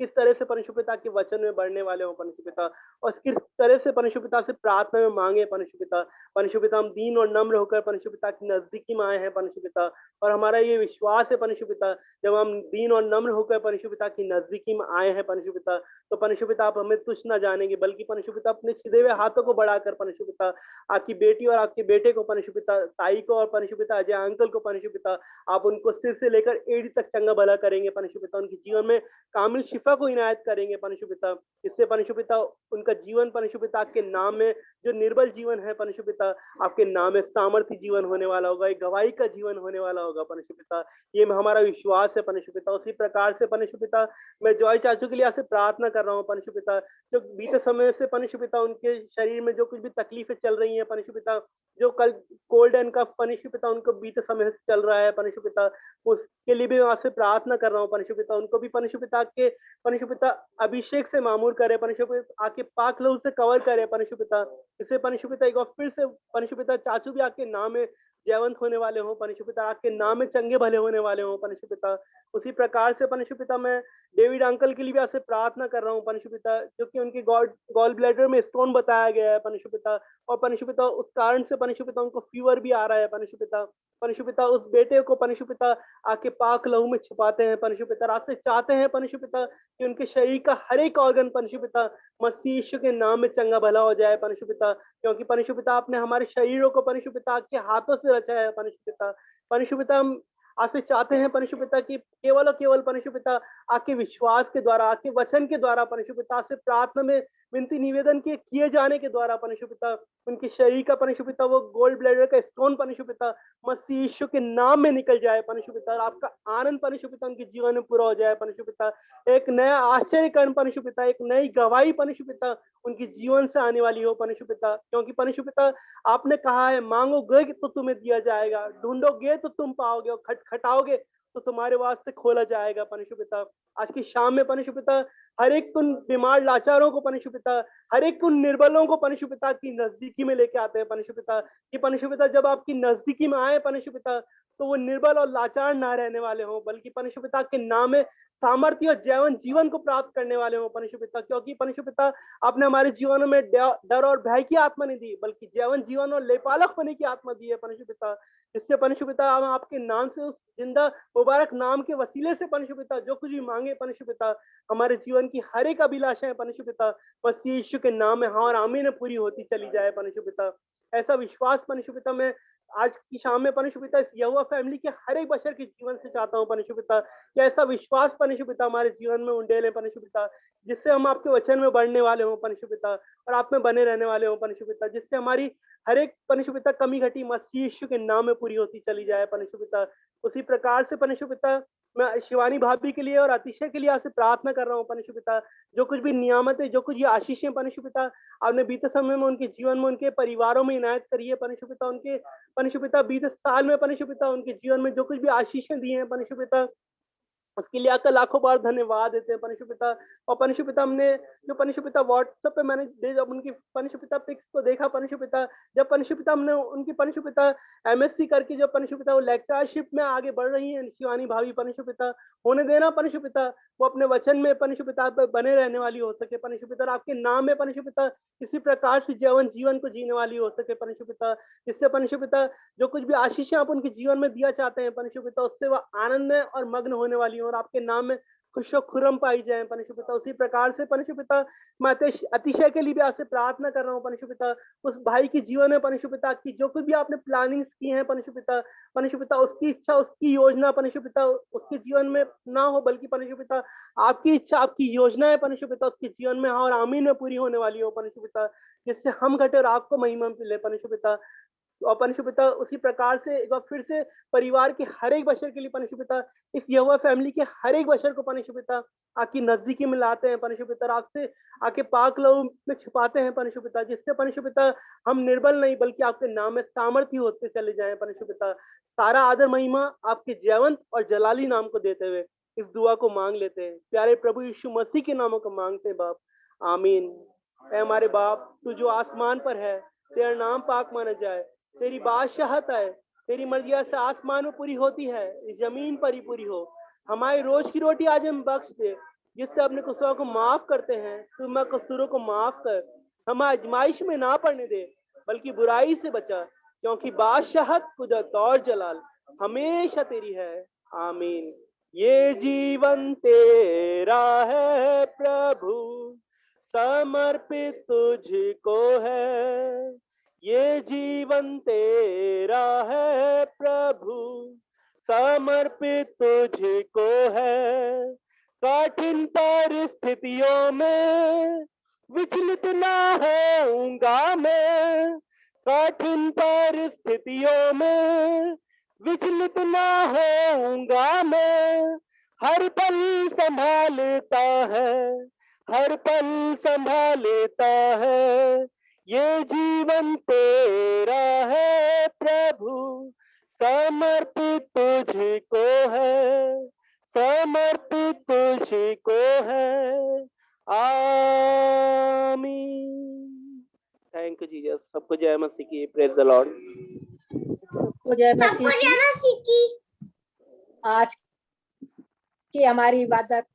D: किस तरह से परमेश्वर पिता के वचन में बढ़ने वाले हो परमेश्वर पिता, और किस तरह से परमेश्वर पिता से प्रार्थना में मांगे परमेश्वर पिता। परमेश्वर पिता हम दीन और नम्र होकर परमेश्वर पिता की नजदीकी में आए हैं परमेश्वर पिता, और हमारा ये विश्वास है परमेश्वर पिता जब हम दीन और नम्र होकर परमेश्वर पिता की नजदीकी में आए हैं परमेश्वर पिता, तो परमेश्वर पिता आप हमें तुच्छ ना जानेंगे, बल्कि परमेश्वर पिता अपने छिदे हुए हाथों को बढ़ाकर परमेश्वर पिता आपकी बेटी और आपके बेटे को परमेश्वर पिता, ताई को और परमेश्वर पिता अजय अंकल को परमेश्वर पिता आप उनको सिर से लेकर एड़ी तक चंगा भला करेंगे परमेश्वर पिता, उनके जीवन में कामिल शिफा को इनायत करेंगे परमेश्वर पिता। इससे परमेश्वर पिता उनका जीवन परमेश्वर पिता आपके नाम में जो निर्बल जीवन है परमेश्वर पिता आपके नाम में सामर्थ्य जीवन होने वाला होगा, एक गवाही का जीवन होने वाला होगा परमेश्वर पिता। ये हमारा विश्वास है परमेश्वर पिता। उसी प्रकार से परमेश्वर पिता मैं जॉय चाचू के लिए आपसे प्रार्थना कर रहा हूँ परमेश्वर पिता, जो बीते समय से परमेश्वर पिता उनके शरीर में जो कुछ भी तकलीफें चल रही हैं परमेश्वर पिता, जो कल कोल्ड एंड कफ परमेश्वर पिता उनको बीते समय से चल रहा है परमेश्वर पिता, उसके लिए भी मैं आपसे प्रार्थना कर रहा हूँ परमेश्वर पिता। उनको भी परमेश्वर पिता के परमेश्वर पिता अभिषेक से मामूर करे परमेश्वर पिता, आके पाक लहू से कवर करे परमेश्वर पिता। इससे परमेश्वर पिता एक बार फिर से परमेश्वर पिता चाचू भी आपके नाम में जयवंत होने वाले हो परमेश्वर पिता, आपके नाम में चंगे भले होने वाले हो परमेश्वर पिता। उसी प्रकार से परमेश्वर पिता मैं डेविड अंकल के लिए भी आपसे प्रार्थना कर रहा हूँ परमेश्वर पिता, जो कि उनके गॉल ब्लैडर में स्टोन बताया गया है परमेश्वर पिता, और परमेश्वर पिता उस कारण से परमेश्वर पिता उनको फीवर भी आ रहा है परमेश्वर पिता। परमेश्वर पिता उस बेटे को परमेश्वर पिता आके पाक लहू में छिपाते हैं परमेश्वर पिता, रास्ते चाहते हैं परमेश्वर पिता कि उनके शरीर का हर एक ऑर्गन परमेश्वर पिता मसीह यीशु के नाम में चंगा भला हो जाए परमेश्वर पिता, क्योंकि परमेश्वर पिता आपने हमारे शरीरों को परमेश्वर पिता के हाथों से रचा है परमेश्वर पिता। परमेश्वर पिता आपसे चाहते हैं परमेश्वर पिता की केवल और केवल परमेश्वर पिता आपके विश्वास के द्वारा, आपके वचन के द्वारा परमेश्वर पिता से प्रार्थना में विनती निवेदन के किए जाने के द्वारा परमेश्वर पिता उनके शरीर का परमेश्वर पिता वो गोल्ड ब्लैडर का स्टोन परमेश्वर पिता मसीह यीशु के नाम में निकल जाए परमेश्वर पिता, और आपका आनंद परमेश्वर पिता उनके जीवन में पूरा हो जाए परमेश्वर पिता। एक नया आश्चर्यकरण परमेश्वर पिता, एक नई गवाही परमेश्वर पिता उनके जीवन से आने वाली हो परमेश्वर पिता, क्योंकि परमेश्वर पिता आपने कहा है मांगोगे तो तुम्हें दिया जाएगा, ढूंढोगे तो तुम पाओगे, और खटखटाओगे तो तुम्हारे वास्ते खोला जाएगा परमेश्वर पिता। आज की शाम में परमेश्वर पिता हर एक उन बीमार लाचारों को परमेश्वर पिता, हर एक उन निर्बलों को परमेश्वर पिता की नजदीकी में लेके आते हैं परमेश्वर पिता, कि परमेश्वर पिता जब आपकी नजदीकी में आए परमेश्वर पिता तो वो निर्बल और लाचार ना रहने वाले हो, बल्कि परमेश्वर पिता के नाम में सामर्थ्य और जैवन जीवन को प्राप्त करने वाले हो परमेश्वर पिता, क्योंकि परमेश्वर पिता आपने हमारे जीवन में डर और भय की आत्मा नहीं दी, बल्कि जैवन जीवन और लेपालक होने की आत्मा दी है परमेश्वर पिता। जिससे परमेश्वर पिता हम आपके नाम से, उस जिंदा मुबारक नाम के वसीले से परमेश्वर पिता जो कुछ भी मांगे परमेश्वर पिता, हमारे जीवन की हर एक अभिलाषाएं परमेश्वर पिता मसीह यीशु के नाम में हाँ और आमीन में पूरी होती चली जाए परमेश्वर पिता। ऐसा विश्वास परमेश्वर पिता मैं आज की शाम में परमेश्वर पिता इस यहोवा फैमिली के हर एक बशर के जीवन से चाहता हूँ परमेश्वर पिता, कि ऐसा विश्वास परमेश्वर पिता हमारे जीवन में उंडेले परमेश्वर पिता, जिससे हम आपके वचन में बढ़ने वाले हों परमेश्वर पिता, और आप में बने रहने वाले हों परमेश्वर पिता, जिससे हमारी हर एक परमेश्वर पिता कमी घटी मसीह यीशु के नाम में पूरी होती चली जाए परमेश्वर पिता। उसी प्रकार से परमेश्वर पिता मैं शिवानी भाभी के लिए और अतिशय के लिए आपसे प्रार्थना कर रहा हूँ परमेश्वर पिता, जो कुछ भी नियामत है, जो कुछ ये आशीषें परमेश्वर पिता आपने बीते समय में उनके जीवन में, उनके परिवारों में इनायत करी है परमेश्वर पिता, उनके परमेश्वर पिता बीते साल में परमेश्वर पिता उनके जीवन में जो कुछ भी आशीषें दी हैं परमेश्वर पिता, उसके लिए आपका लाखों बार धन्यवाद देते हैं परमेश्वर पिता। और परमेश्वर पिता हमने जो परमेश्वर पिता व्हाट्सएप पे मैंने जब उनकी परमेश्वर पिता पिक्स को देखा परमेश्वर पिता, जब परमेश्वर पिता हमने उनकी परमेश्वर पिता एमएससी करके जब परमेश्वर पिता वो लेक्चरशिप में आगे बढ़ रही हैं शिवानी भाभी परमेश्वर पिता, होने देना परमेश्वर पिता वो अपने वचन में परमेश्वर पिता पे बने रहने वाली हो सके परमेश्वर पिता, और आपके नाम में परमेश्वर पिता किसी प्रकार से जीवन को जीने वाली हो सके परमेश्वर पिता, जिससे परमेश्वर पिता जो कुछ भी आशीषें आप उनके जीवन में दिया चाहते हैं परमेश्वर पिता, उससे वह आनंद में और मग्न होने वाली हो और आपके नाम में खुशो खुरम पाई जाए परमेश्वर पिता। उसी प्रकार से परमेश्वर पिता मैं अतिशय के लिए भी आपसे प्रार्थना कर रहा हूँ परमेश्वर पिता, उस भाई के जीवन में परमेश्वर पिता की जो कुछ भी आपने प्लानिंग्स की हैं परमेश्वर पिता उसकी इच्छा, उसकी योजना परमेश्वर पिता उसके जीवन में ना हो, बल्कि परमेश्वर पिता आपकी इच्छा, आपकी योजना है परमेश्वर पिता उसके जीवन में हाँ और आमीन में पूरी होने वाली हो परमेश्वर पिता, जिससे हम घटे और आपको महिमा मिले परमेश्वर पिता। और परमेश्वर पिता उसी प्रकार से एक बार फिर से परिवार के हर एक बशर के लिए परमेश्वर पिता, इस यहोवा फैमिली के हर एक बशर को परमेश्वर पिता आपकी नजदीकी में लाते हैं परमेश्वर पिता, आपसे आके पाक लहू में छिपाते हैं परमेश्वर पिता, जिससे परमेश्वर पिता हम निर्बल नहीं बल्कि आपके नाम में सामर्थ्य होते चले जाएं परमेश्वर पिता। सारा आदर महिमा आपके जयवंत और जलाली नाम को देते हुए इस दुआ को मांग लेते हैं प्यारे प्रभु यीशु मसीह के नामों को मांगते हैं बाप, आमीन। ऐ हमारे बाप तू जो आसमान पर है, तेरा नाम पाक माना जाए, तेरी बादशाहत है, तेरी मर्जिया से आसमान में पूरी होती है, इस जमीन पर ही पूरी हो। हमारी रोज की रोटी आज हम बख्श दे, जिससे अपने कसूरों को माफ करते हैं, तू हमारे कसूरों को माफ कर, हमें आजमाइश में ना पड़ने दे बल्कि बुराई से बचा, क्योंकि बादशाहत कुदरत और जलाल हमेशा तेरी है, आमीन। ये जीवन तेरा है प्रभु, समर्पित तुझको है, ये जीवन तेरा है प्रभु, समर्पित तुझको है। कठिन परिस्थितियों में विचलित ना होऊंगा मैं, कठिन परिस्थितियों में विचलित ना होऊंगा मैं, हर पल संभालता है, हर पल संभालता है, ये जीवन तेरा है प्रभु, समर्पित तुझको है, समर्पित तुझको है, आमीन। Thank you Jesus. सबको जय मसीह की, प्रेज द लॉर्ड।
B: सबको जय मसीह की। आज की हमारी इबादत